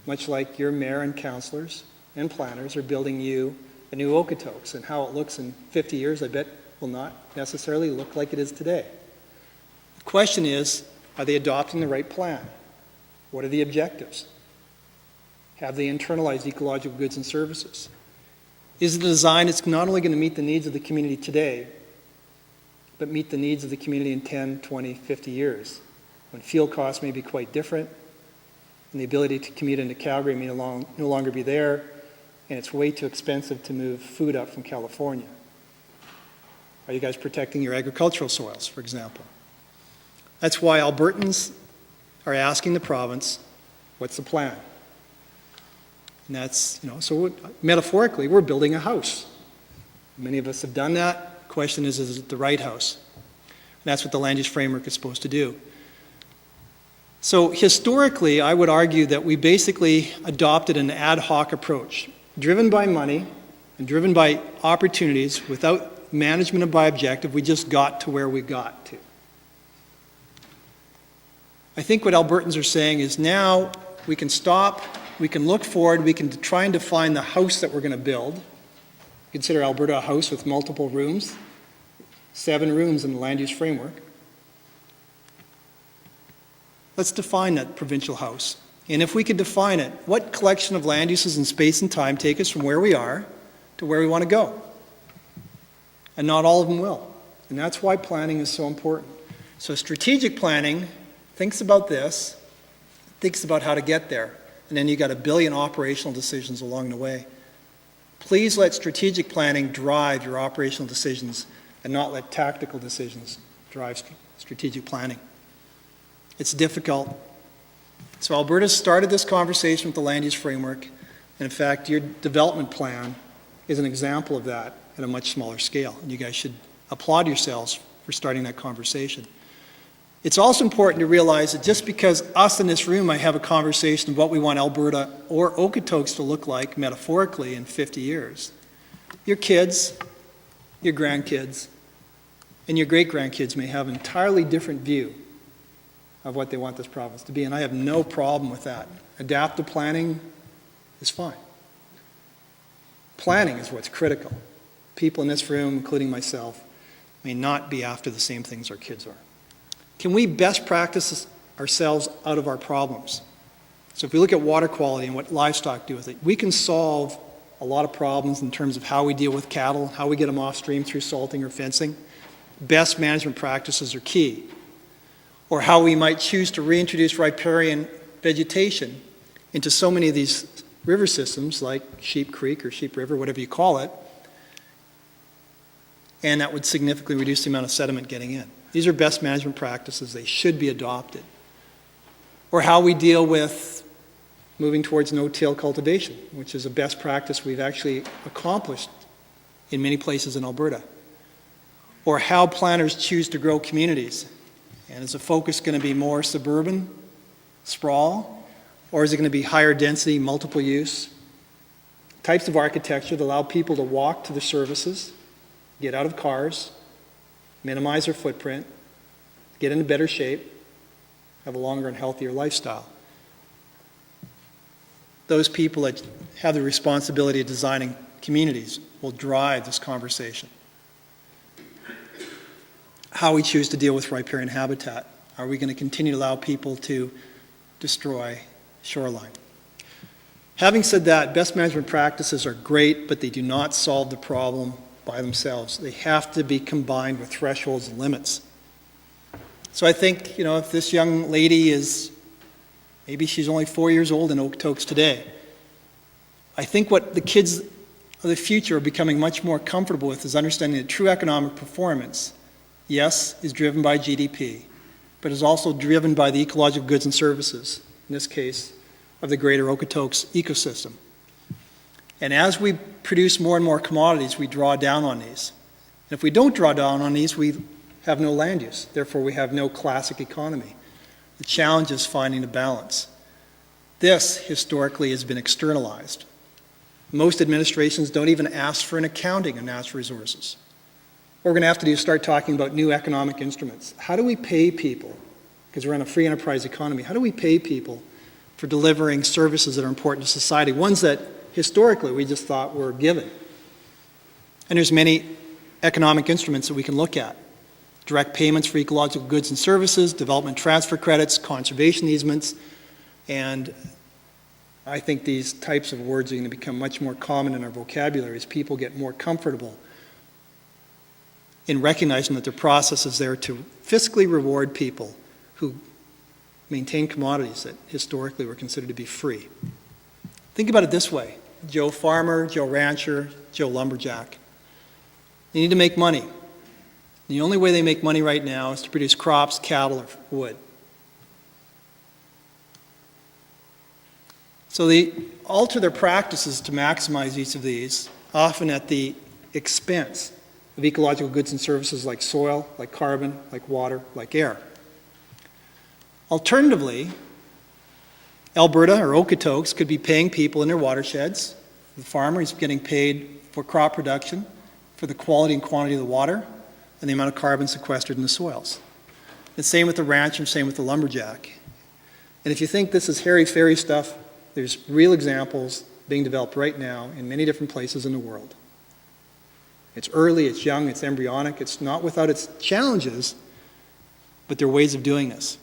much like your mayor and councillors and planners are building you a new Okotoks. And how it looks in 50 years, I bet, will not necessarily look like it is today. The question is, are they adopting the right plan? What are the objectives? Have they internalized ecological goods and services? Is it a design that's not only going to meet the needs of the community today, but meet the needs of the community in 10, 20, 50 years, when fuel costs may be quite different, and the ability to commute into Calgary may no longer be there, and it's way too expensive to move food up from California? Are you guys protecting your agricultural soils, for example? That's why Albertans are asking the province, what's the plan? And that's, so metaphorically, we're building a house. Many of us have done that. Question is it the right house? And that's what the land use framework is supposed to do. So historically, I would argue that we basically adopted an ad hoc approach, driven by money and driven by opportunities without management and by objective. We just got to where we got to. I think what Albertans are saying is now we can stop, we can look forward, we can try and define the house that we're going to build. Consider Alberta a house with multiple rooms, 7 rooms in the land use framework. Let's define that provincial house. And if we can define it, what collection of land uses in space and time take us from where we are to where we want to go? And not all of them will. And that's why planning is so important. So strategic planning thinks about this, thinks about how to get there, and then you got 1 billion operational decisions along the way. Please let strategic planning drive your operational decisions and not let tactical decisions drive strategic planning. It's difficult. So Alberta started this conversation with the land use framework, and in fact, your development plan is an example of that at a much smaller scale, and you guys should applaud yourselves for starting that conversation. It's also important to realize that just because us in this room might have a conversation of what we want Alberta or Okotoks to look like metaphorically in 50 years, your kids, your grandkids, and your great-grandkids may have an entirely different view of what they want this province to be, and I have no problem with that. Adaptive planning is fine. Planning is what's critical. People in this room, including myself, may not be after the same things our kids are. Can we best practice ourselves out of our problems? So if we look at water quality and what livestock do with it, we can solve a lot of problems in terms of how we deal with cattle, how we get them off stream through salting or fencing. Best management practices are key. Or how we might choose to reintroduce riparian vegetation into so many of these river systems like Sheep Creek or Sheep River, whatever you call it, and that would significantly reduce the amount of sediment getting in. These are best management practices. They should be adopted. Or how we deal with moving towards no-till cultivation, which is a best practice we've actually accomplished in many places in Alberta. Or how planners choose to grow communities. And is the focus going to be more suburban, sprawl, or is it going to be higher density, multiple use? Types of architecture that allow people to walk to the services, get out of cars, minimize their footprint, get into better shape, have a longer and healthier lifestyle. Those people that have the responsibility of designing communities will drive this conversation. How we choose to deal with riparian habitat. Are we going to continue to allow people to destroy shoreline? Having said that, best management practices are great, but they do not solve the problem by themselves. They have to be combined with thresholds and limits. So I think, if this young lady is, maybe she's only 4 years old in Okotoks today, I think what the kids of the future are becoming much more comfortable with is understanding that true economic performance, yes, is driven by GDP, but is also driven by the ecological goods and services, in this case, of the greater Okotoks ecosystem. And as we produce more and more commodities, we draw down on these. And if we don't draw down on these, we have no land use. Therefore, we have no classic economy. The challenge is finding a balance. This, historically, has been externalized. Most administrations don't even ask for an accounting of natural resources. What we're going to have to do is start talking about new economic instruments. How do we pay people, because we're in a free enterprise economy, how do we pay people for delivering services that are important to society, ones that historically we just thought were given? And there's many economic instruments that we can look at. Direct payments for ecological goods and services, development transfer credits, conservation easements, and I think these types of words are going to become much more common in our vocabulary as people get more comfortable in recognizing that their process is there to fiscally reward people who maintain commodities that historically were considered to be free. Think about it this way. Joe Farmer, Joe Rancher, Joe Lumberjack. They need to make money. The only way they make money right now is to produce crops, cattle, or wood. So they alter their practices to maximize each of these, often at the expense of ecological goods and services like soil, like carbon, like water, like air. Alternatively, Alberta or Okotoks could be paying people in their watersheds. The farmer is getting paid for crop production, for the quality and quantity of the water, and the amount of carbon sequestered in the soils. And same with the rancher, and same with the lumberjack. And if you think this is hairy-fairy stuff, there's real examples being developed right now in many different places in the world. It's early, it's young, it's embryonic, it's not without its challenges, but there are ways of doing this.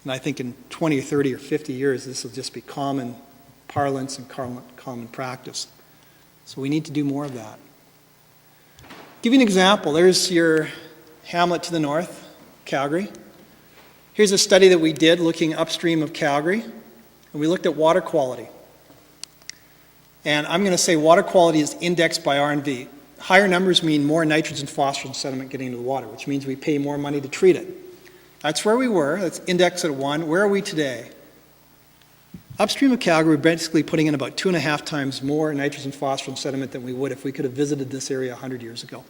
And I think in 20 or 30 or 50 years, this will just be common parlance and common practice. So we need to do more of that. Give you an example. There's your hamlet to the north, Calgary. Here's a study that we did looking upstream of Calgary, and we looked at water quality. And I'm going to say water quality is indexed by R&V. Higher numbers mean more nitrogen, phosphorus, and sediment getting into the water, which means we pay more money to treat it. That's where we were. That's indexed at 1. Where are we today? Upstream of Calgary, we're basically putting in about 2.5 times more nitrogen, phosphorus, and sediment than we would if we could have visited this area 100 years ago.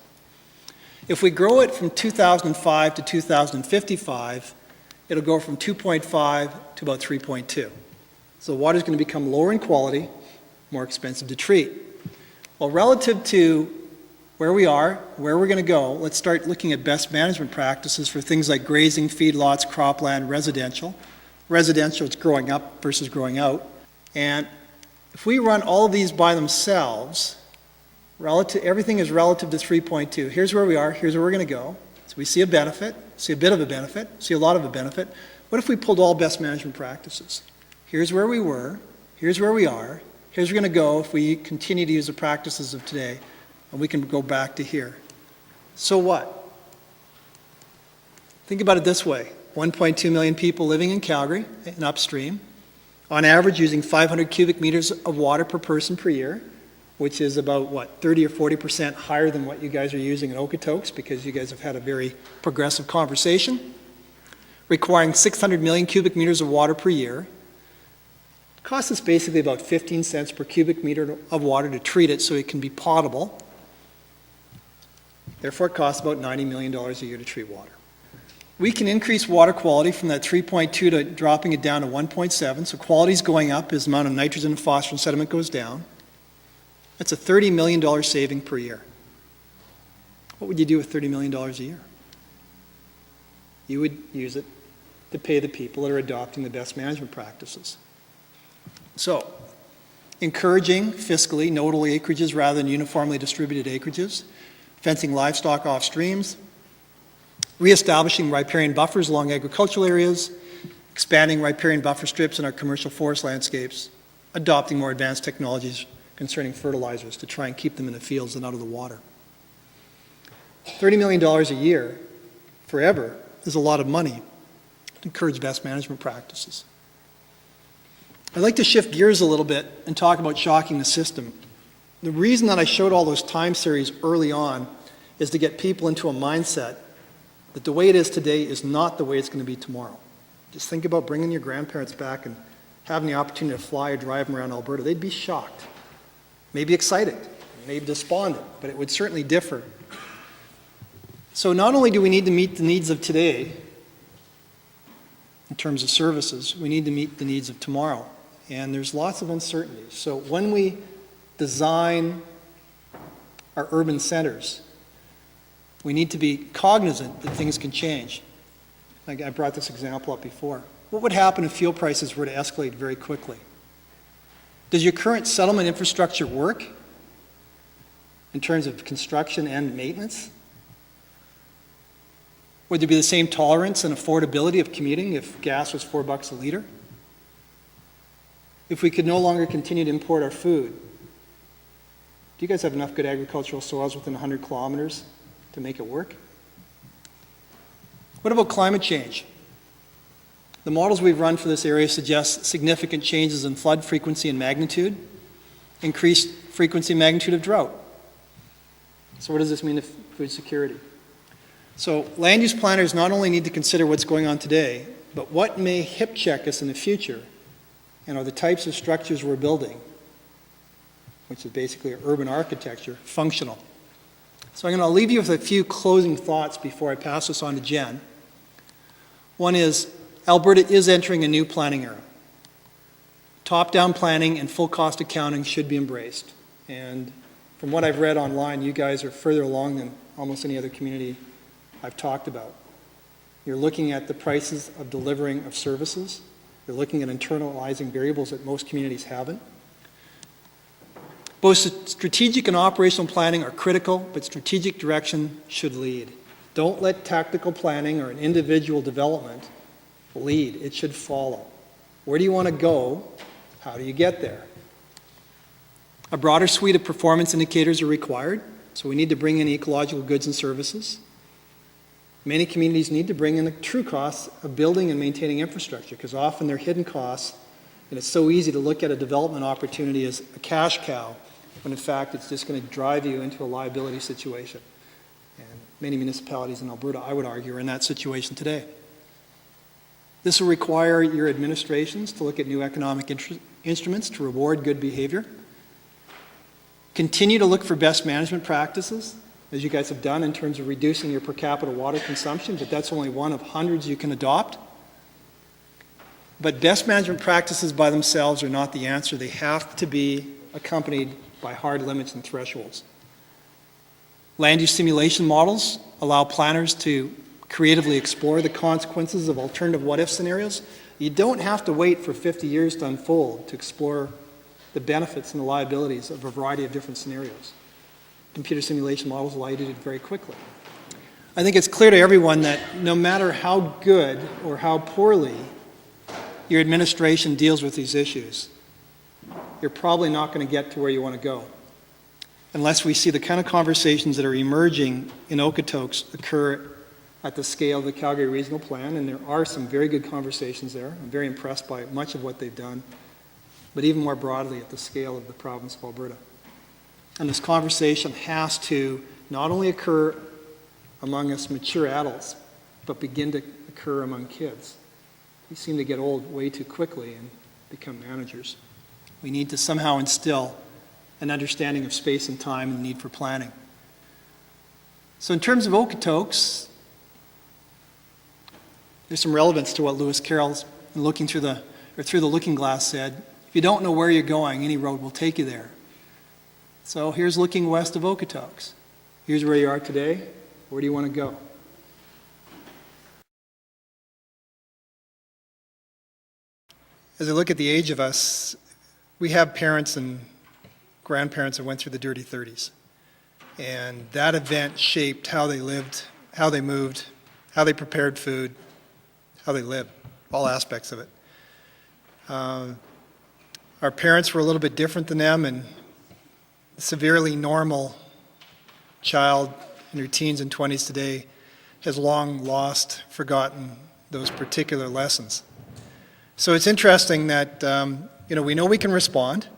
If we grow it from 2005 to 2055, it'll go from 2.5 to about 3.2. So the water is going to become lower in quality, more expensive to treat. Well, relative to where we are, where we're going to go, let's start looking at best management practices for things like grazing, feedlots, cropland, residential. Residential, it's growing up versus growing out. And if we run all of these by themselves, everything is relative to 3.2. Here's where we are, here's where we're going to go. So we see a benefit, see a bit of a benefit, see a lot of a benefit. What if we pulled all best management practices? Here's where we were, here's where we are, here's where we're going to go if we continue to use the practices of today, and we can go back to here. So what? Think about it this way. 1.2 million people living in Calgary and upstream, on average using 500 cubic meters of water per person per year, which is about, 30 or 40% higher than what you guys are using in Okotoks, because you guys have had a very progressive conversation, requiring 600 million cubic meters of water per year. It costs us basically about 15 cents per cubic meter of water to treat it so it can be potable. Therefore, it costs about $90 million a year to treat water. We can increase water quality from that 3.2 to dropping it down to 1.7. So quality is going up as the amount of nitrogen, phosphorus, and sediment goes down. That's a $30 million saving per year. What would you do with $30 million a year? You would use it to pay the people that are adopting the best management practices. So, encouraging fiscally nodal acreages rather than uniformly distributed acreages, fencing livestock off streams, reestablishing riparian buffers along agricultural areas, expanding riparian buffer strips in our commercial forest landscapes, adopting more advanced technologies concerning fertilizers to try and keep them in the fields and out of the water. $30 million a year, forever, is a lot of money to encourage best management practices. I'd like to shift gears a little bit and talk about shocking the system. The reason that I showed all those time series early on is to get people into a mindset that the way it is today is not the way it's going to be tomorrow. Just think about bringing your grandparents back and having the opportunity to fly or drive them around Alberta. They'd be shocked, maybe excited, maybe despondent, but it would certainly differ. So not only do we need to meet the needs of today in terms of services, we need to meet the needs of tomorrow. And there's lots of uncertainties. So when we design our urban centers, we need to be cognizant that things can change. Like I brought this example up before. What would happen if fuel prices were to escalate very quickly? Does your current settlement infrastructure work in terms of construction and maintenance? Would there be the same tolerance and affordability of commuting if gas was $4 a liter? If we could no longer continue to import our food, do you guys have enough good agricultural soils within 100 kilometers to make it work? What about climate change? The models we've run for this area suggest significant changes in flood frequency and magnitude, increased frequency and magnitude of drought. So what does this mean to food security? So land use planners not only need to consider what's going on today, but what may hip check us in the future, and are the types of structures we're building, which is basically urban architecture, functional. So I'm going to leave you with a few closing thoughts before I pass this on to Jen. One is, Alberta is entering a new planning era. Top-down planning and full cost accounting should be embraced. And from what I've read online, you guys are further along than almost any other community I've talked about. You're looking at the prices of delivering of services. You're looking at internalizing variables that most communities haven't. Both strategic and operational planning are critical, but strategic direction should lead. Don't let tactical planning or an individual development lead. It should follow. Where do you want to go? How do you get there? A broader suite of performance indicators are required, so we need to bring in ecological goods and services. Many communities need to bring in the true costs of building and maintaining infrastructure, because often they're hidden costs, and it's so easy to look at a development opportunity as a cash cow, when in fact it's just going to drive you into a liability situation. And many municipalities in Alberta, I would argue, are in that situation today. This will require your administrations to look at new economic instruments to reward good behavior. Continue to look for best management practices, as you guys have done in terms of reducing your per capita water consumption, but that's only one of hundreds you can adopt. But best management practices by themselves are not the answer. They have to be accompanied by hard limits and thresholds. Land use simulation models allow planners to creatively explore the consequences of alternative what-if scenarios. You don't have to wait for 50 years to unfold to explore the benefits and the liabilities of a variety of different scenarios. Computer simulation models allow you to do it very quickly. I think it's clear to everyone that no matter how good or how poorly your administration deals with these issues, you're probably not going to get to where you want to go unless we see the kind of conversations that are emerging in Okotoks occur at the scale of the Calgary Regional Plan, and there are some very good conversations there. I'm very impressed by much of what they've done, but even more broadly at the scale of the province of Alberta. And this conversation has to not only occur among us mature adults, but begin to occur among kids. We seem to get old way too quickly and become managers. We need to somehow instill an understanding of space and time and the need for planning. So in terms of Okotoks, there's some relevance to what Lewis Carroll's looking through the looking glass said. If you don't know where you're going, any road will take you there. So here's looking west of Okotoks. Here's where you are today. Where do you want to go? As I look at the age of us, we have parents and grandparents that went through the dirty 30s. And that event shaped how they lived, how they moved, how they prepared food, how they lived, all aspects of it. Our parents were a little bit different than them, and a severely normal child in her teens and 20s today has long lost, forgotten those particular lessons. So it's interesting that, we know we can respond,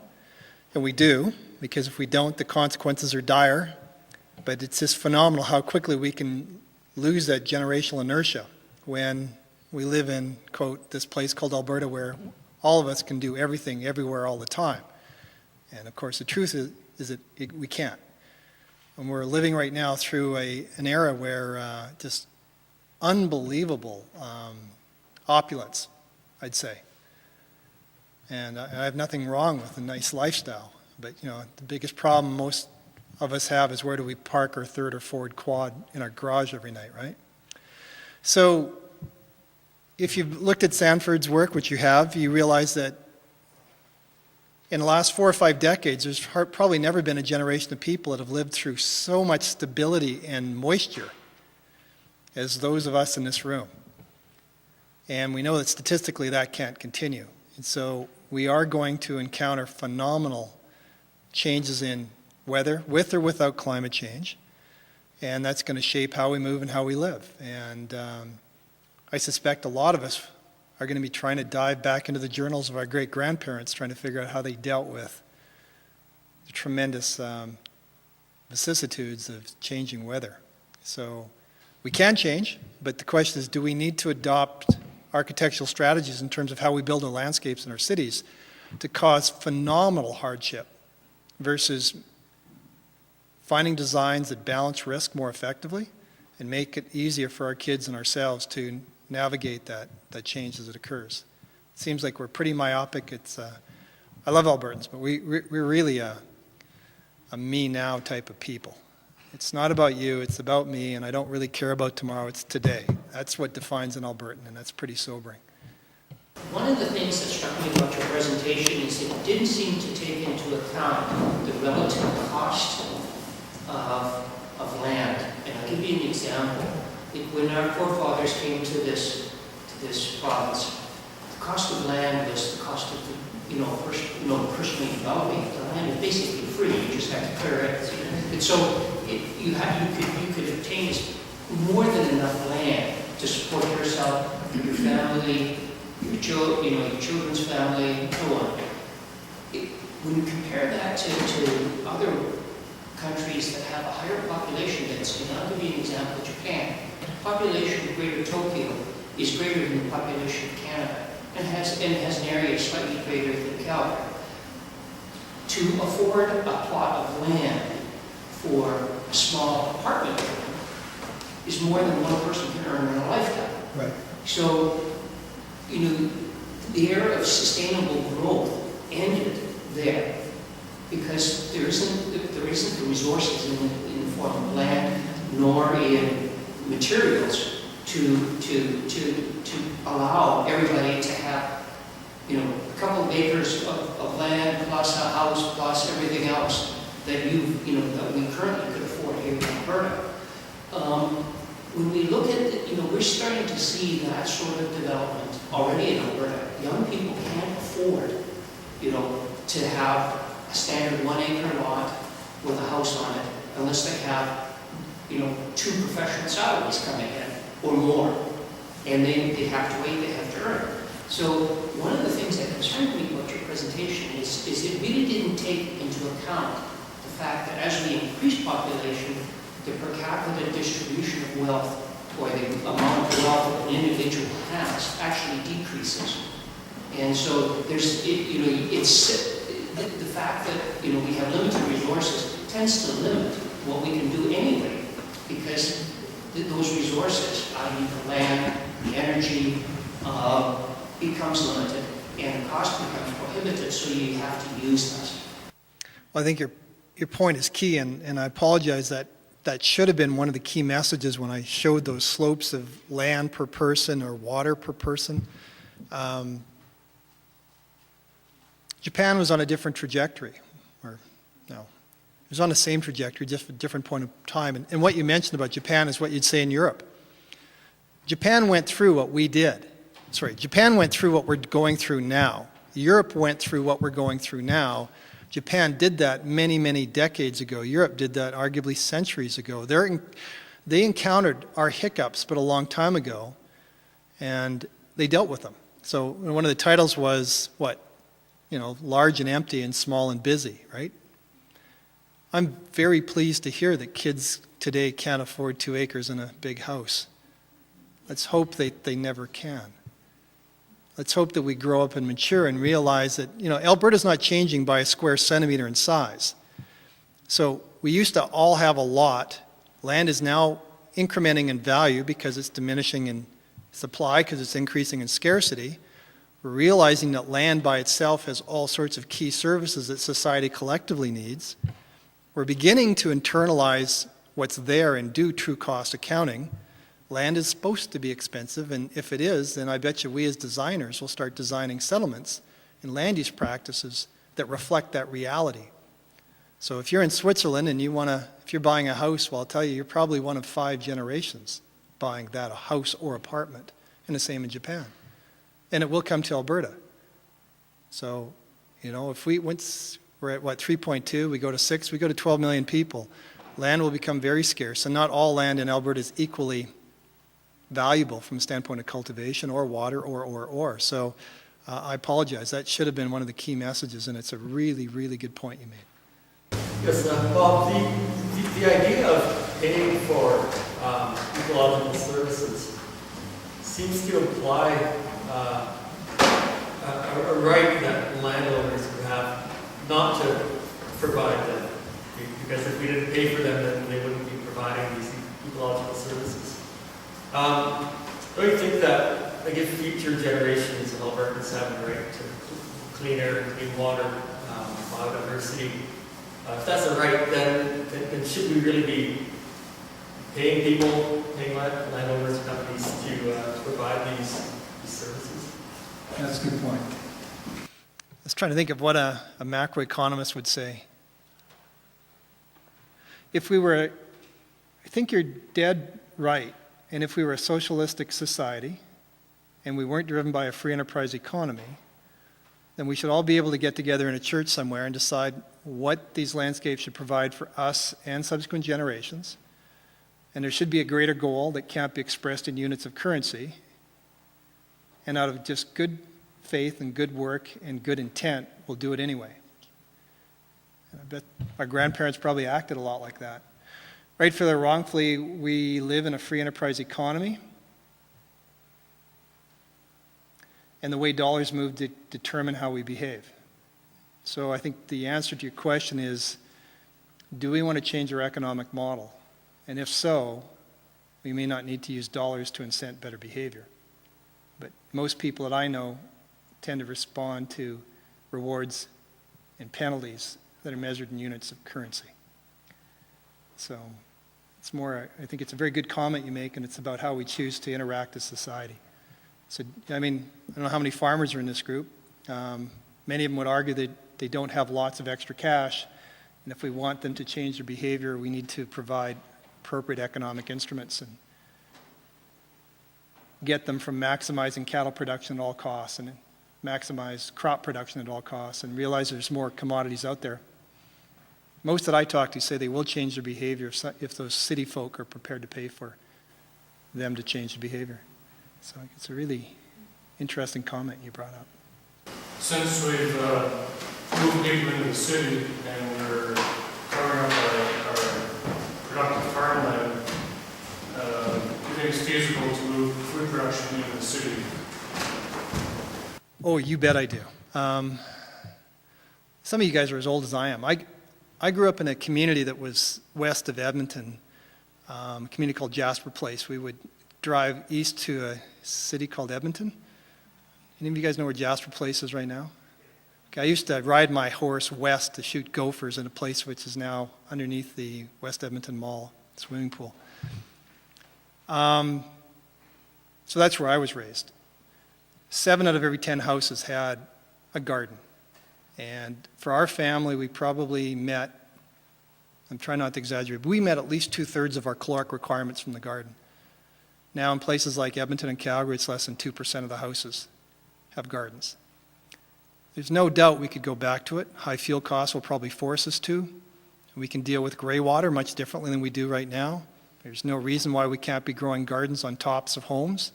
and we do, because if we don't, the consequences are dire, but it's just phenomenal how quickly we can lose that generational inertia when we live in, quote, this place called Alberta where all of us can do everything, everywhere, all the time. And of course, the truth is that we can't. And we're living right now through an era where just unbelievable opulence, I'd say. And I have nothing wrong with a nice lifestyle, But, the biggest problem most of us have is where do we park our third or fourth quad in our garage every night, right? So if you've looked at Sanford's work, which you have, you realize that in the last 4 or 5 decades, there's probably never been a generation of people that have lived through so much stability and moisture as those of us in this room. And we know that statistically that can't continue. And so we are going to encounter phenomenal changes in weather, with or without climate change. And that's going to shape how we move and how we live. And I suspect a lot of us are going to be trying to dive back into the journals of our great-grandparents, trying to figure out how they dealt with the tremendous vicissitudes of changing weather. So we can change, but the question is, do we need to adopt architectural strategies in terms of how we build our landscapes in our cities to cause phenomenal hardship versus finding designs that balance risk more effectively and make it easier for our kids and ourselves to navigate that change as it occurs. It seems like we're pretty myopic. I love Albertans, but we're really a me now type of people. It's not about you, it's about me, and I don't really care about tomorrow, it's today. That's what defines an Albertan, and that's pretty sobering. One of the things that struck me about your presentation is it didn't seem to take into account the relative cost of land. And I'll give you an example. When our forefathers came to this province, the cost of land was the cost of personally developing the land. Is basically free. You just had to clear it. And so you could obtain more than enough land to support yourself, your family, your children's family, and so on. When you compare that to other countries that have a higher population density, and I'll give you an example: Japan. The population of Greater Tokyo is greater than the population of Canada, and has an area slightly greater than Calgary. To afford a plot of land for a small apartment building is more than one person can earn in a lifetime. Right. So, the era of sustainable growth ended there because there isn't the resources in the form of land nor in materials to allow everybody to have a couple of acres of land plus a house plus everything else that that we currently could afford here in Alberta. When we look at we're starting to see that sort of development already in Alberta. Young people can't afford to have a standard 1 acre lot with a house on it unless they have 2 professional salaries coming in or more, and they have to wait, they have to earn. So one of the things that concerned me about your presentation is it really didn't take into account the fact that as we increase population, the per capita distribution of wealth or the amount of wealth that an individual has actually decreases. And so there's the fact that we have limited resources tends to limit what we can do anyway, because those resources, i.e. the land, the energy, becomes limited and the cost becomes prohibitive, so you have to use this. Well, I think your point is key, and I apologize that should have been one of the key messages when I showed those slopes of land per person or water per person. Japan was on a different trajectory, or no, it was on the same trajectory, just a different point of time. And what you mentioned about Japan is what you'd say in Europe. Japan went through what we did. Japan went through what we're going through now. Europe went through what we're going through now. Japan did that many, many decades ago. Europe did that arguably centuries ago. They encountered our hiccups, but a long time ago, and they dealt with them. So one of the titles was, large and empty and small and busy, right? I'm very pleased to hear that kids today can't afford 2 acres and a big house. Let's hope they never can. Let's hope that we grow up and mature and realize that, Alberta's not changing by a square centimeter in size. So we used to all have a lot. Land is now incrementing in value because it's diminishing in supply, because it's increasing in scarcity. We're realizing that land by itself has all sorts of key services that society collectively needs. We're beginning to internalize what's there and do true cost accounting. Land is supposed to be expensive, and if it is, then I bet you we as designers will start designing settlements and land use practices that reflect that reality. So if you're in Switzerland and if you're buying a house, well, I'll tell you, you're probably one of 5 generations buying that, a house or apartment, and the same in Japan. And it will come to Alberta. So, if we're at 3.2, we go to 6, we go to 12 million people, land will become very scarce, and not all land in Alberta is equally valuable from the standpoint of cultivation or water or. So I apologize. That should have been one of the key messages, and it's a really, really good point you made. Yes, Bob, the idea of paying for ecological services seems to imply a right that landowners would have not to provide them. Because if we didn't pay for them, then they wouldn't be providing these ecological services. Don't you think that, if future generations of Albertans have the right to clean air and clean water, biodiversity, if that's a right, then should we really be paying landowners and companies to provide these services? That's a good point. I was trying to think of what a macroeconomist would say. I think you're dead right. And if we were a socialistic society and we weren't driven by a free enterprise economy, then we should all be able to get together in a church somewhere and decide what these landscapes should provide for us and subsequent generations. And there should be a greater goal that can't be expressed in units of currency. And out of just good faith and good work and good intent, we'll do it anyway. And I bet our grandparents probably acted a lot like that. Rightfully or wrongfully, we live in a free enterprise economy. And the way dollars move determine how we behave. So I think the answer to your question is, do we want to change our economic model? And if so, we may not need to use dollars to incent better behavior. But most people that I know tend to respond to rewards and penalties that are measured in units of currency. So I think it's a very good comment you make, and it's about how we choose to interact as society. So, I don't know how many farmers are in this group. Many of them would argue that they don't have lots of extra cash, and if we want them to change their behavior, we need to provide appropriate economic instruments and get them from maximizing cattle production at all costs and maximize crop production at all costs and realize there's more commodities out there. Most that I talk to say they will change their behavior if those city folk are prepared to pay for them to change their behavior. So it's a really interesting comment you brought up. Since we've moved people into the city and we're covering up our productive farmland, do you think it's feasible to move food production into the city? Oh, you bet I do. Some of you guys are as old as I am. I grew up in a community that was west of Edmonton, a community called Jasper Place. We would drive east to a city called Edmonton. Any of you guys know where Jasper Place is right now? Okay, I used to ride my horse west to shoot gophers in a place which is now underneath the West Edmonton Mall swimming pool. So that's where I was raised. 7 out of every 10 houses had a garden. And for our family, we probably met, I'm trying not to exaggerate, but we met at least 2/3 of our caloric requirements from the garden. Now in places like Edmonton and Calgary, it's less than 2% of the houses have gardens. There's no doubt we could go back to it. High fuel costs will probably force us to. We can deal with gray water much differently than we do right now. There's no reason why we can't be growing gardens on tops of homes.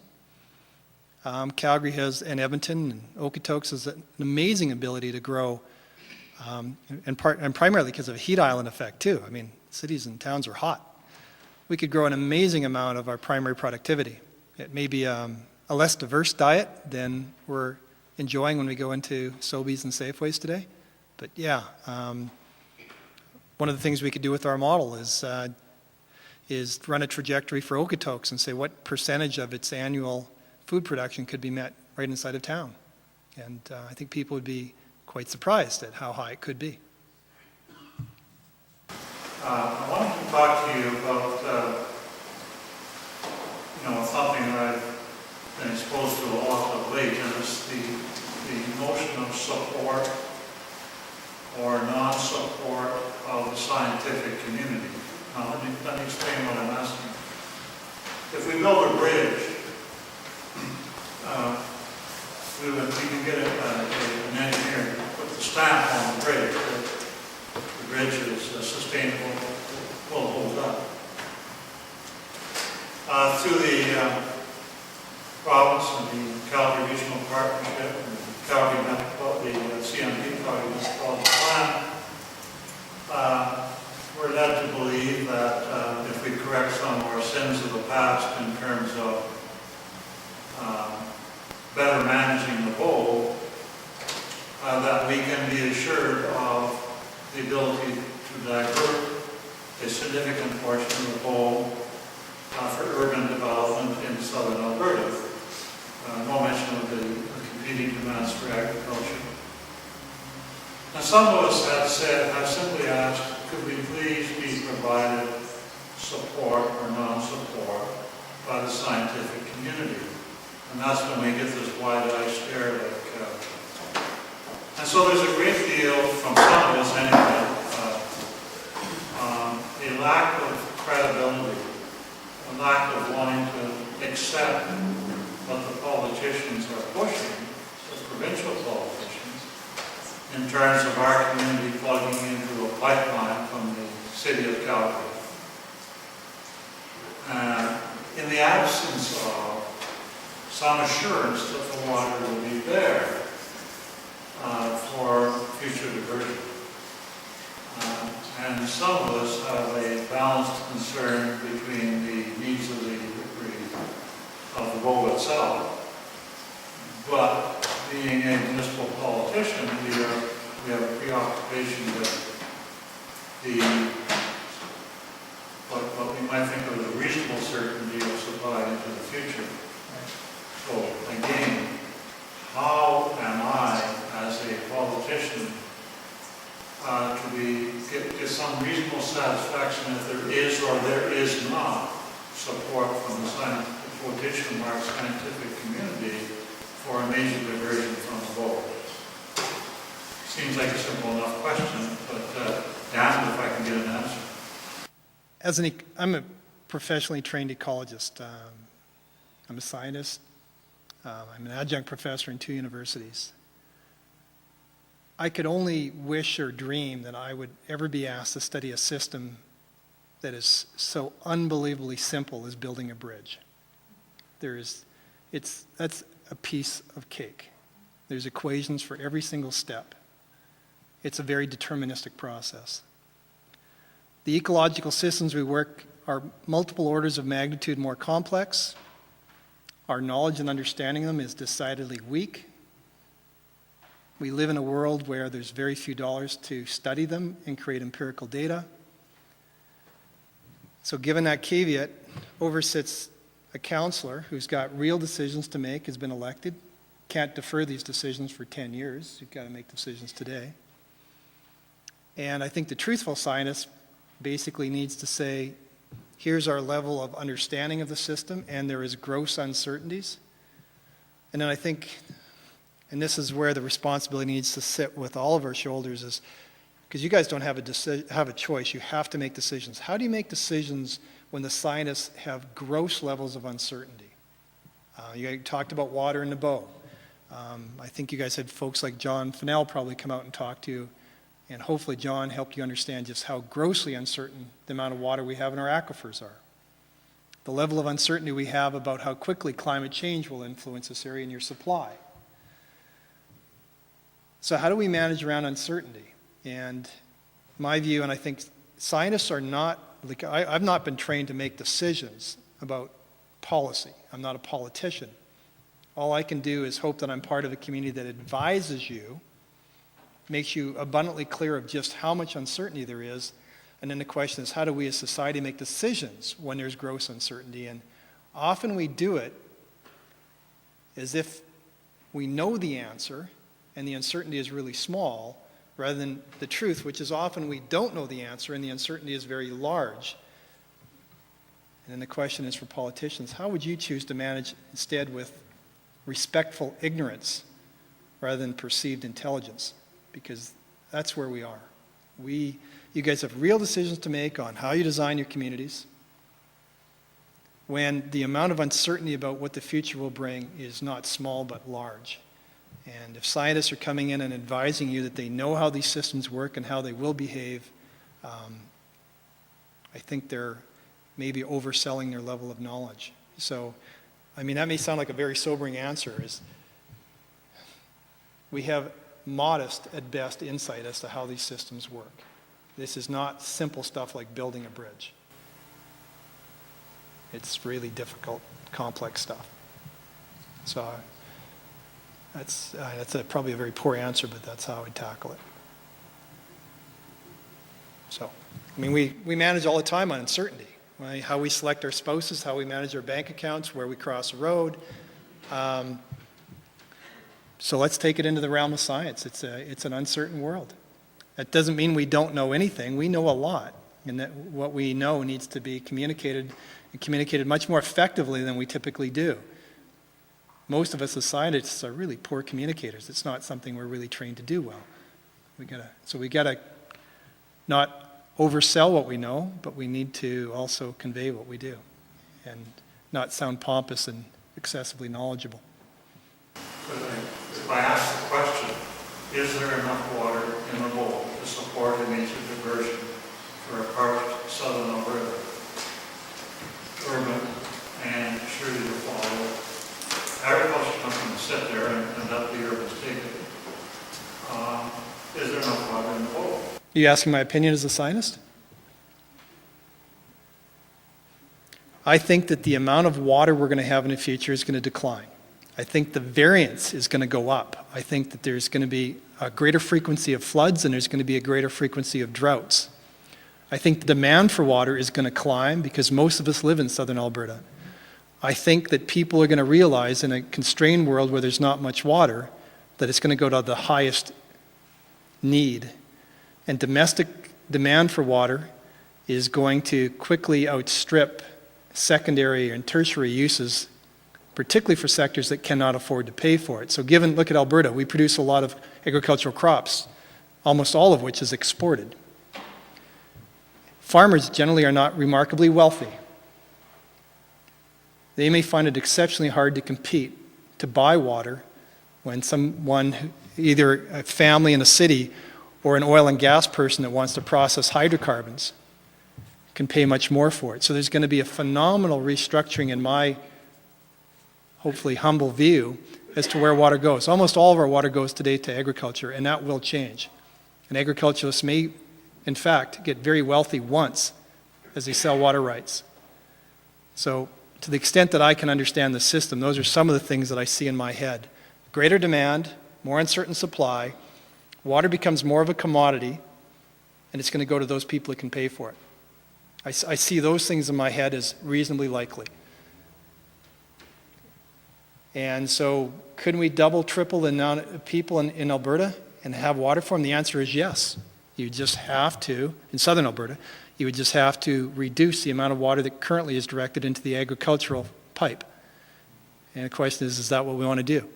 Calgary has, and Edmonton and Okotoks has an amazing ability to grow, and primarily because of a heat island effect too. Cities and towns are hot. We could grow an amazing amount of our primary productivity. It may be a less diverse diet than we're enjoying when we go into Sobeys and Safeways today. But yeah, one of the things we could do with our model is run a trajectory for Okotoks and say what percentage of its annual food production could be met right inside of town. And I think people would be quite surprised at how high it could be. I wanted to talk to you about, something that I've been exposed to a lot of late, and it's the notion of support or non-support of the scientific community. Now, let me explain what I'm asking. If we build a bridge, we can get an engineer to put the stamp on the bridge that the bridge is sustainable, will hold up. Through the province and the Calgary Regional Partnership and the CMP, Calgary Metropolitan Plan, we're led to believe that if we correct some of our sins of the past in terms of better managing the whole, that we can be assured of the ability to divert a significant portion of the whole for urban development in southern Alberta. No mention of the competing demands for agriculture. And some of us have simply asked, could we please be provided support or non-support by the scientific community? And that's when we get this wide-eyed stare and so there's a great deal, from some of us anyway, a lack of credibility, a lack of wanting to accept what the politicians are pushing, the provincial politicians, in terms of our community plugging into a pipeline from the city of Calgary. In the absence of some assurance that the water will be there for future diversion. And some of us have a balanced concern between the needs of the road itself. But being a municipal politician, we have a preoccupation with what we might think of as a reasonable certainty of supply into the future. So again, how am I, as a politician, to get some reasonable satisfaction if there is or there is not support from the quotation mark scientific community for a major diversion from the road? Seems like a simple enough question, but damned if I can get an answer. I'm a professionally trained ecologist. I'm a scientist. I'm an adjunct professor in 2 universities. I could only wish or dream that I would ever be asked to study a system that is so unbelievably simple as building a bridge. That's a piece of cake. There's equations for every single step. It's a very deterministic process. The ecological systems we work are multiple orders of magnitude more complex. Our knowledge and understanding of them is decidedly weak. We live in a world where there's very few dollars to study them and create empirical data. So given that caveat, over sits a councillor who's got real decisions to make, has been elected, can't defer these decisions for 10 years. You've got to make decisions today. And I think the truthful scientist basically needs to say, here's our level of understanding of the system, and there is gross uncertainties. And then I think, and this is where the responsibility needs to sit with all of our shoulders, is because you guys don't have a choice. You have to make decisions. How do you make decisions when the scientists have gross levels of uncertainty? You talked about water in the bow. I think you guys had folks like John Fennell probably come out and talk to you, and hopefully John helped you understand just how grossly uncertain the amount of water we have in our aquifers are. The level of uncertainty we have about how quickly climate change will influence this area and your supply. So how do we manage around uncertainty? And my view, and I think scientists are not, I've not been trained to make decisions about policy. I'm not a politician. All I can do is hope that I'm part of a community that advises you, makes you abundantly clear of just how much uncertainty there is. And then the question is, how do we as society make decisions when there's gross uncertainty? And often we do it as if we know the answer and the uncertainty is really small, rather than the truth, which is often we don't know the answer and the uncertainty is very large. And then the question is for politicians, how would you choose to manage instead with respectful ignorance rather than perceived intelligence? Because that's where we are. You guys have real decisions to make on how you design your communities when the amount of uncertainty about what the future will bring is not small but large. And if scientists are coming in and advising you that they know how these systems work and how they will behave, I think they're maybe overselling their level of knowledge. So, I mean, that may sound like a very sobering answer, is we have modest at best insight as to how these systems work. This is not simple stuff like building a bridge. It's really difficult, complex stuff. So that's probably a very poor answer, but that's how I would tackle it. So, I mean, we manage all the time on uncertainty. Right? How we select our spouses, how we manage our bank accounts, where we cross the road. So let's take it into the realm of science. It's an uncertain world. That doesn't mean we don't know anything. We know a lot, and that what we know needs to be communicated, and communicated much more effectively than we typically do. Most of us as scientists are really poor communicators. It's not something we're really trained to do well. We gotta not oversell what we know, but we need to also convey what we do and not sound pompous and excessively knowledgeable. But if I ask the question, is there enough water in the bowl to support a major diversion for a parched southern Alberta? Urban, and surely to follow. Agriculture not going to sit there and let the urbans take it. Is there enough water in the bowl? Are you asking my opinion as a scientist? I think that the amount of water we're going to have in the future is going to decline. I think the variance is going to go up. I think that there's going to be a greater frequency of floods and there's going to be a greater frequency of droughts. I think the demand for water is going to climb because most of us live in southern Alberta. I think that people are going to realize in a constrained world where there's not much water that it's going to go to the highest need. And domestic demand for water is going to quickly outstrip secondary and tertiary uses, particularly for sectors that cannot afford to pay for it. So look at Alberta, we produce a lot of agricultural crops, almost all of which is exported. Farmers generally are not remarkably wealthy. They may find it exceptionally hard to compete, to buy water, when someone, either a family in a city or an oil and gas person that wants to process hydrocarbons, can pay much more for it. So there's going to be a phenomenal restructuring in my hopefully humble view as to where water goes. Almost all of our water goes today to agriculture, and that will change. And agriculturalists may, in fact, get very wealthy once as they sell water rights. So to the extent that I can understand the system, those are some of the things that I see in my head. Greater demand, more uncertain supply, water becomes more of a commodity, and it's going to go to those people that can pay for it. I see those things in my head as reasonably likely. And so couldn't we double, triple the amount of people in Alberta and have water for them? The answer is yes. You just have to, in southern Alberta, you would just have to reduce the amount of water that currently is directed into the agricultural pipe. And the question is that what we want to do?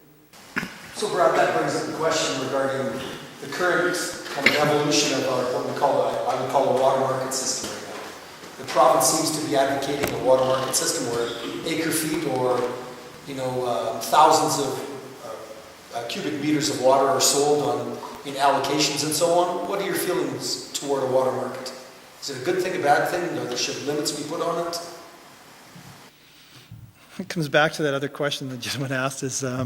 So Brad, that brings up the question regarding the current kind of evolution of our, what we call, I would call a water market system right now. The province seems to be advocating a water market system where acre feet or thousands of cubic meters of water are sold in allocations and so on. What are your feelings toward a water market? Is it a good thing, a bad thing? Should limits be put on it? It comes back to that other question the gentleman asked is, are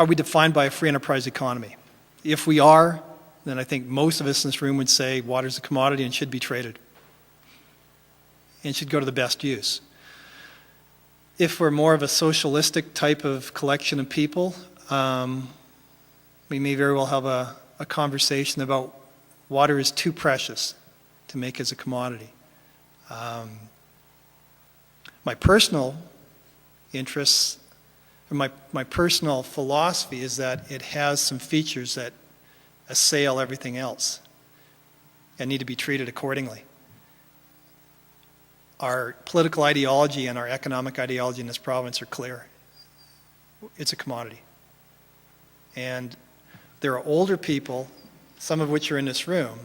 we defined by a free enterprise economy? If we are, then I think most of us in this room would say water is a commodity and should be traded. And should go to the best use. If we're more of a socialistic type of collection of people, we may very well have a conversation about water is too precious to make as a commodity. My personal interests, my personal philosophy is that it has some features that assail everything else and need to be treated accordingly. Our political ideology and our economic ideology in this province are clear. It's a commodity. And there are older people, some of which are in this room,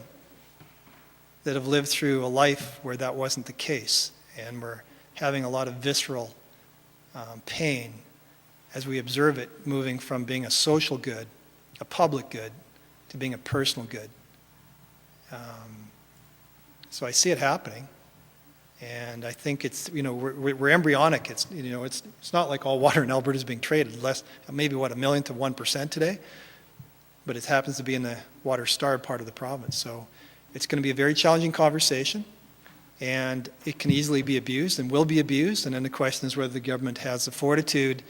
that have lived through a life where that wasn't the case. And we're having a lot of visceral pain as we observe it moving from being a social good, a public good, to being a personal good. So I see it happening. And I think it's, we're embryonic. It's, it's not like all water in Alberta is being traded. Maybe 1 million to 1% today, but it happens to be in the water-starved part of the province. So it's going to be a very challenging conversation, and it can easily be abused and will be abused. And then the question is whether the government has the fortitude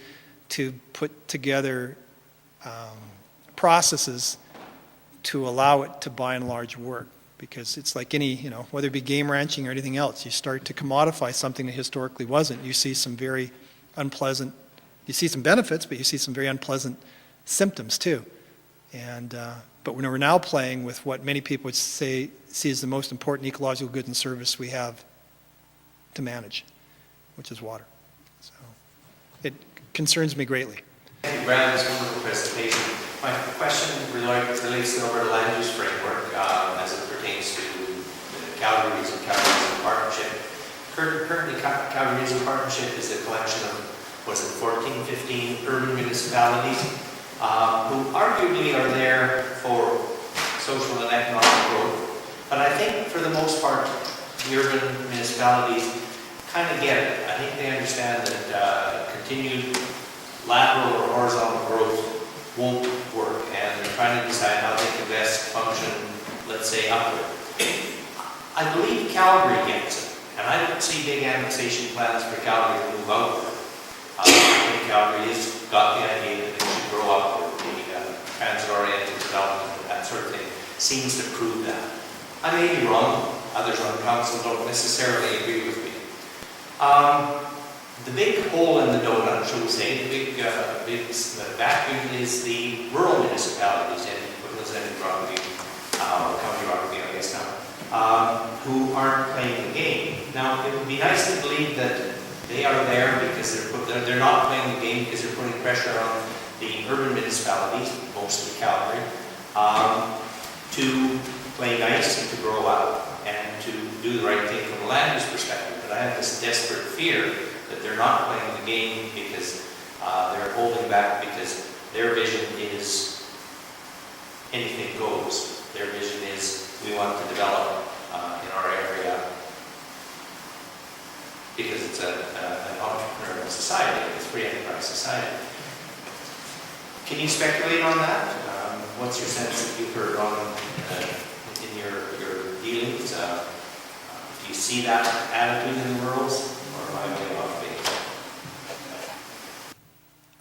to put together processes to allow it to, by and large, work. Because it's like any, whether it be game ranching or anything else, you start to commodify something that historically wasn't. You see some very unpleasant, you see some benefits, but you see some very unpleasant symptoms too. And, but when we're now playing with what many people would see as the most important ecological good and service we have to manage, which is water. So it concerns me greatly. Thank you, Brad. This wonderful presentation. My question relates to the Alberta Land Use Framework as it pertains to the Calgary Region Partnership. Currently, Calgary Region Partnership is a collection of, 14, 15 urban municipalities who arguably are there for social and economic growth. But I think for the most part, the urban municipalities kind of get it. I think they understand that continued lateral or horizontal growth won't work, and they're trying to decide how they can best function, let's say, upward. I believe Calgary gets it, and I don't see big annexation plans for Calgary to move outward. I think Calgary has got the idea that it should grow upward. The transit-oriented development and that sort of thing seems to prove that. I may be wrong. Others on council don't necessarily agree with me. The big hole in the donut, shall we say, the big vacuum is the rural municipalities in County Rockaby, I guess now, who aren't playing the game. Now, it would be nice to believe that they are there because they're not playing the game because they're putting pressure on the urban municipalities, mostly Calgary, to play nice and to grow out and to do the right thing from a land use perspective. But I have this desperate fear that they're not playing the game because they're holding back because their vision is anything goes. Their vision is we want to develop in our area because it's an entrepreneurial society, it's a free enterprise society. Can you speculate on that? What's your sense that you've heard on in your dealings? Do you see that attitude in the rurals?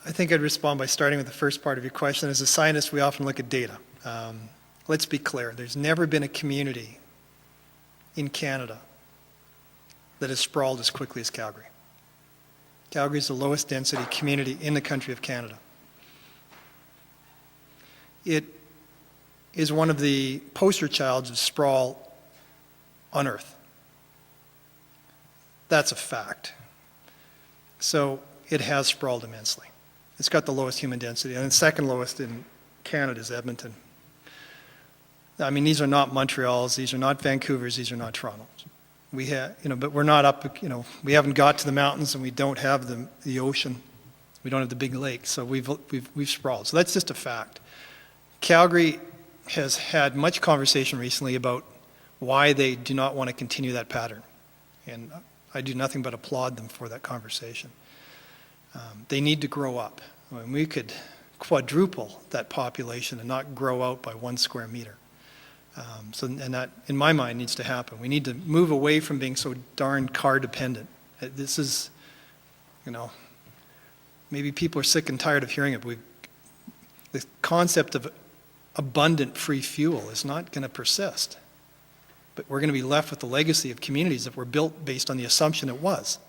I think I'd respond by starting with the first part of your question. As a scientist, we often look at data. Let's be clear. There's never been a community in Canada that has sprawled as quickly as Calgary. Calgary is the lowest density community in the country of Canada. It is one of the poster childs of sprawl on Earth. That's a fact. So it has sprawled immensely. It's got the lowest human density, and the second lowest in Canada is Edmonton. I mean, these are not Montreals, these are not Vancouvers, these are not Torontos. We have, but we're not up, we haven't got to the mountains, and we don't have the ocean. We don't have the big lakes, so we've sprawled. So that's just a fact. Calgary has had much conversation recently about why they do not want to continue that pattern, and I do nothing but applaud them for that conversation. They need to grow up. I mean, we could quadruple that population and not grow out by 1 square meter. And that, in my mind, needs to happen. We need to move away from being so darn car dependent. This is, maybe people are sick and tired of hearing it, but the concept of abundant free fuel is not going to persist. But we're going to be left with the legacy of communities that were built based on the assumption it was.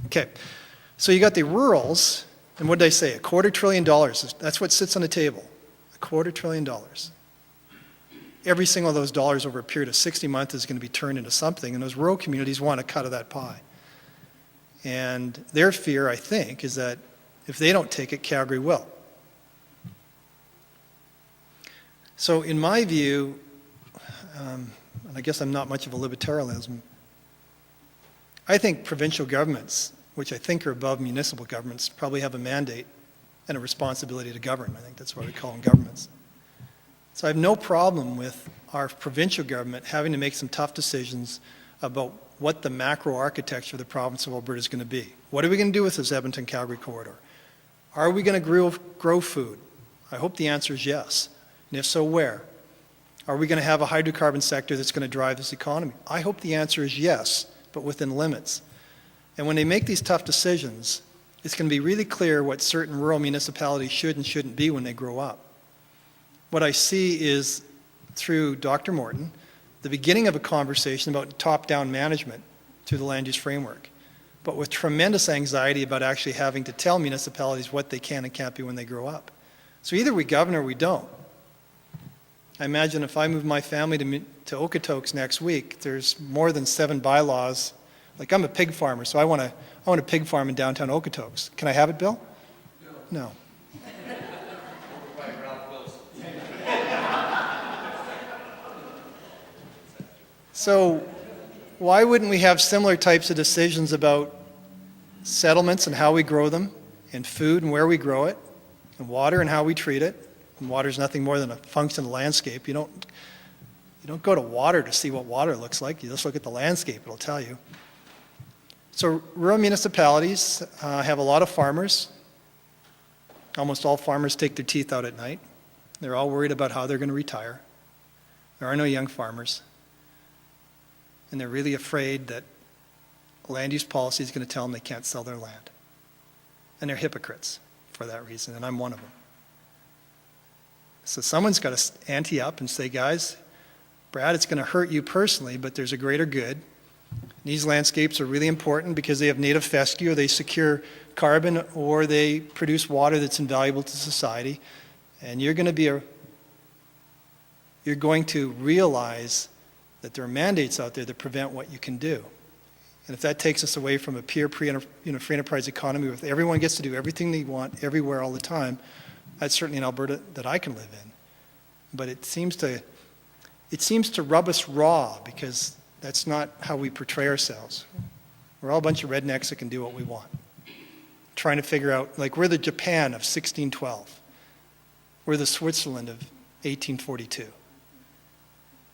Okay, so you got the rurals And what did I say? $250 billion. That's what sits on the table. $250 billion. Every single of those dollars over a period of 60 months is going to be turned into something, and those rural communities want a cut of that pie. And their fear, I think, is that if they don't take it, Calgary will. So in my view, and I guess I'm not much of a libertarianism, I think provincial governments, which I think are above municipal governments, probably have a mandate and a responsibility to govern. I think that's why we call them governments. So I have no problem with our provincial government having to make some tough decisions about what the macro architecture of the province of Alberta is going to be. What are we going to do with this Edmonton-Calgary corridor? Are we going to grow food? I hope the answer is yes. And if so, where? Are we going to have a hydrocarbon sector that's going to drive this economy? I hope the answer is yes, but within limits. And when they make these tough decisions, it's going to be really clear what certain rural municipalities should and shouldn't be when they grow up. What I see is, through Dr. Morton, the beginning of a conversation about top-down management through the land use framework, but with tremendous anxiety about actually having to tell municipalities what they can and can't be when they grow up. So either we govern or we don't. I imagine if I move my family to Okotoks next week, there's more than 7 bylaws. Like, I'm a pig farmer, so I want a pig farm in downtown Okotoks. Can I have it, Bill? No. So why wouldn't we have similar types of decisions about settlements and how we grow them, and food and where we grow it, and water and how we treat it? And water is nothing more than a function of the landscape. You don't go to water to see what water looks like. You just look at the landscape. It'll tell you. So rural municipalities have a lot of farmers. Almost all farmers take their teeth out at night. They're all worried about how they're going to retire. There are no young farmers. And they're really afraid that land use policy is going to tell them they can't sell their land. And they're hypocrites for that reason, and I'm one of them. So someone's got to ante up and say, guys, Brad, it's going to hurt you personally, but there's a greater good. These landscapes are really important because they have native fescue, or they secure carbon, or they produce water that's invaluable to society. And you're going to realize that there are mandates out there that prevent what you can do. And if that takes us away from a pure free enterprise economy where everyone gets to do everything they want everywhere all the time, that's certainly an Alberta that I can live in. But it seems to rub us raw, because that's not how we portray ourselves. We're all a bunch of rednecks that can do what we want. Trying to figure out, like, we're the Japan of 1612. We're the Switzerland of 1842,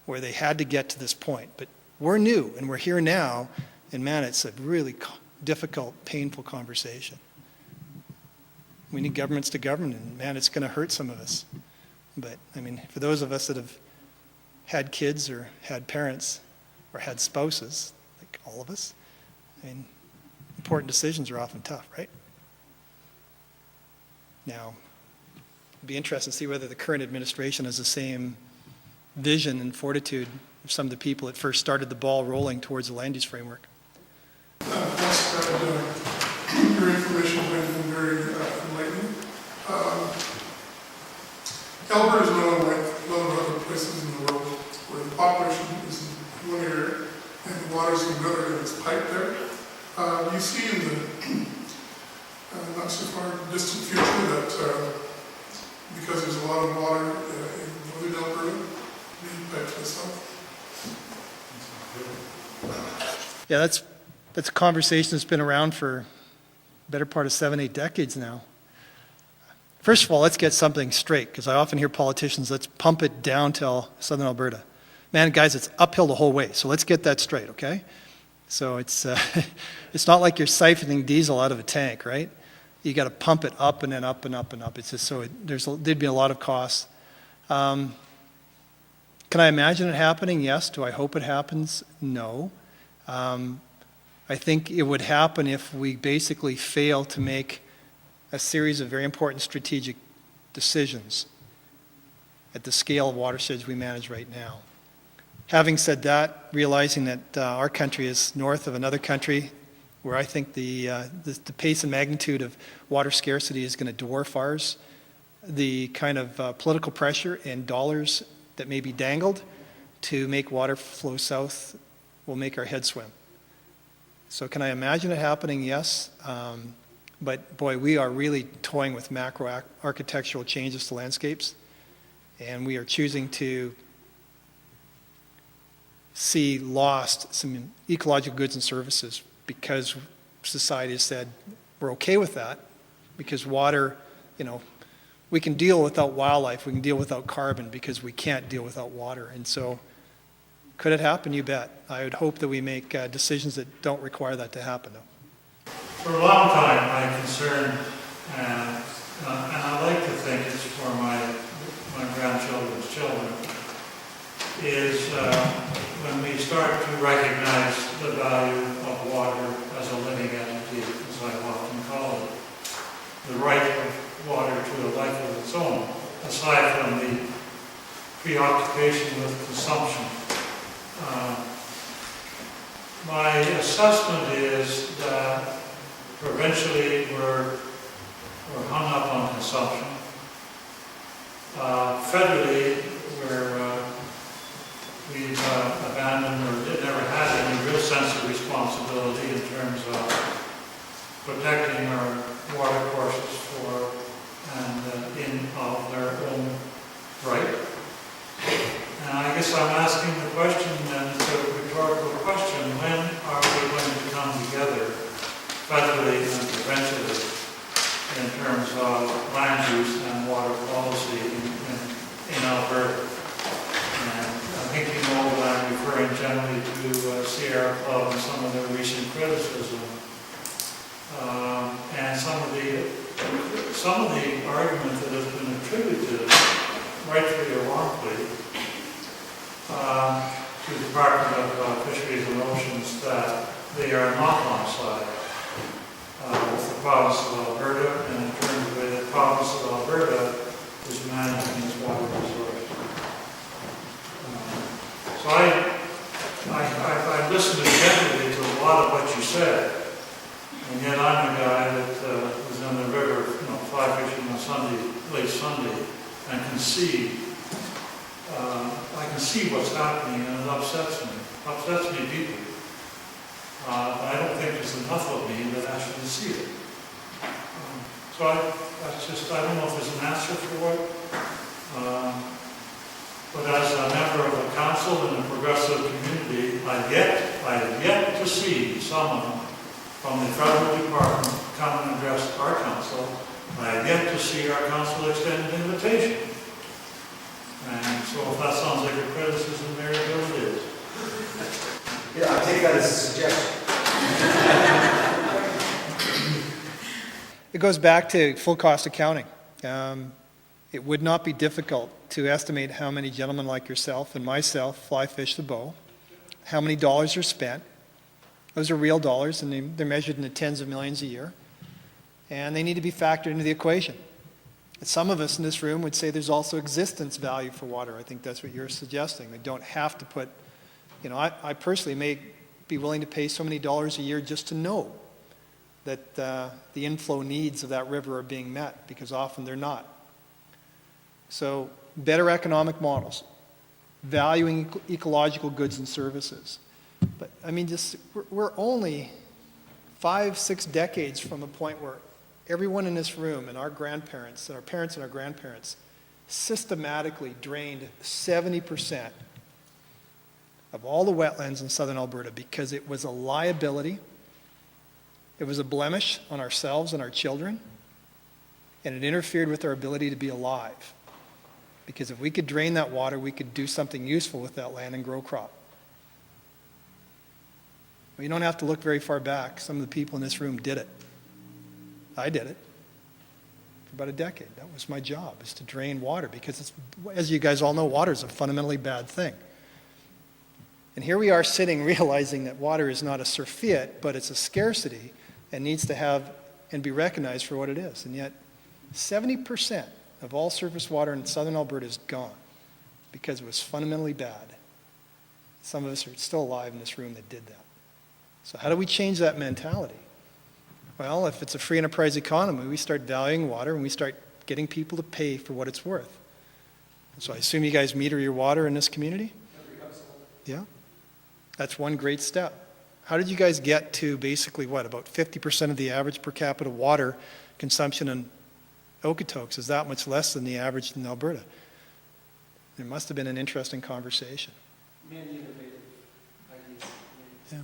where they had to get to this point. But we're new, and we're here now, and man, it's a really difficult, painful conversation. We need governments to govern, and man, it's going to hurt some of us. But, I mean, for those of us that have had kids or had parents or had spouses, like all of us, I mean, important decisions are often tough, right? Now, it'd be interesting to see whether the current administration has the same vision and fortitude of some of the people that first started the ball rolling towards the land use framework. Thanks, Brad. Your information has been very enlightening. Alberta is known like a lot of other places in the world where the population is in one area and the water is in another, and it's piped there. You see in the not so far distant future that because there's a lot of water in northern Alberta being piped to the south. Yeah, that's a conversation that's been around for the better part of 7-8 decades now. First of all, let's get something straight, because I often hear politicians, let's pump it down to southern Alberta. Man, guys, it's uphill the whole way, so let's get that straight, okay? So it's not like you're siphoning diesel out of a tank, right? You got to pump it up and then up and up and up. It's just so there'd be a lot of costs. Can I imagine it happening? Yes. Do I hope it happens? No. I think it would happen if we basically fail to make a series of very important strategic decisions at the scale of watersheds we manage right now. Having said that, realizing that our country is north of another country where I think the pace and magnitude of water scarcity is going to dwarf ours. The kind of political pressure and dollars that may be dangled to make water flow south will make our head swim. So can I imagine it happening? Yes. But boy, we are really toying with macro architectural changes to landscapes, and we are choosing to see lost some ecological goods and services because society has said we're okay with that because water, we can deal without wildlife, we can deal without carbon because we can't deal without water. And so could it happen? You bet. I would hope that we make decisions that don't require that to happen, though. For a long time, my concern, and I like to think it's for my grandchildren's children, is when we start to recognize the value of water as a living entity, as I often call it, the right of water to a life of its own, aside from the preoccupation with consumption. My assessment is that provincially we're hung up on consumption. Federally, we've abandoned or never had any real sense of responsibility in terms of protecting our water courses for and in of their own right. And I guess I'm asking the question, and it's a rhetorical question, when are we going to come together federally and provincially in terms of land use and water policy in Alberta? And I think you know that I'm referring generally to Sierra Club and some of their recent criticism. And some of the argument that has been attributed, rightfully or wrongfully, to the Department of Fisheries and Oceans that they are not on side with the province of Alberta, and in terms of the way the province of Alberta is managing its water resource. So I listened attentively to a lot of what you said, and yet I'm a guy that was in the river, fly fishing on Sunday, late Sunday, and can see. I can see what's happening, and it upsets me deeply. But I don't think there's enough of me that actually see it. So I don't know if there's an answer for it. But as a member of the council and the progressive community, I've yet to see someone from the federal department come and address our council. I've yet to see our council extend an invitation. And so if that sounds like a criticism, there it is. Yeah, I take that as a suggestion. It goes back to full cost accounting. It would not be difficult to estimate how many gentlemen like yourself and myself fly fish the bow, how many dollars are spent. Those are real dollars, and they're measured in the tens of millions a year, and they need to be factored into the equation. Some of us in this room would say there's also existence value for water. I think that's what you're suggesting. They don't have to put, I personally may be willing to pay so many dollars a year just to know that the inflow needs of that river are being met, because often they're not. So better economic models, valuing ecological goods and services. But we're only 5-6 decades from a point where everyone in this room and our grandparents and our parents and our grandparents systematically drained 70% of all the wetlands in southern Alberta because it was a liability, it was a blemish on ourselves and our children, and it interfered with our ability to be alive. Because if we could drain that water, we could do something useful with that land and grow crop. Well, you don't have to look very far back. Some of the people in this room did it. I did it for about a decade. That was my job, is to drain water, because as you guys all know, water is a fundamentally bad thing. And here we are sitting realizing that water is not a surfeit, but it's a scarcity and needs to have and be recognized for what it is. And yet 70% of all surface water in southern Alberta is gone because it was fundamentally bad. Some of us are still alive in this room that did that. So how do we change that mentality? Well, if it's a free enterprise economy, we start valuing water and we start getting people to pay for what it's worth. So I assume you guys meter your water in this community? Yeah. That's one great step. How did you guys get to basically what, about 50% of the average per capita water consumption in Okotoks is that much less than the average in Alberta? There must have been an interesting conversation. Many innovative ideas. Yeah.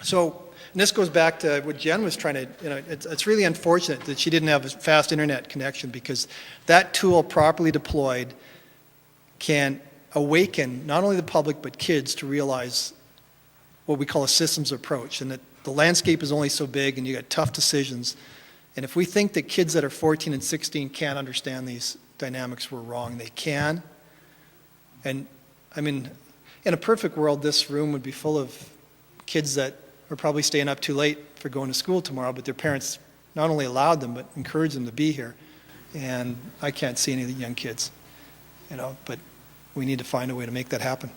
So, and this goes back to what Jen was trying to, it's really unfortunate that she didn't have a fast internet connection, because that tool properly deployed can awaken not only the public but kids to realize what we call a systems approach, and that the landscape is only so big and you got tough decisions. And if we think that kids that are 14 and 16 can't understand these dynamics, we're wrong. They can. And I mean, in a perfect world, this room would be full of kids that are probably staying up too late for going to school tomorrow, but their parents not only allowed them, but encouraged them to be here. And I can't see any of the young kids, but we need to find a way to make that happen.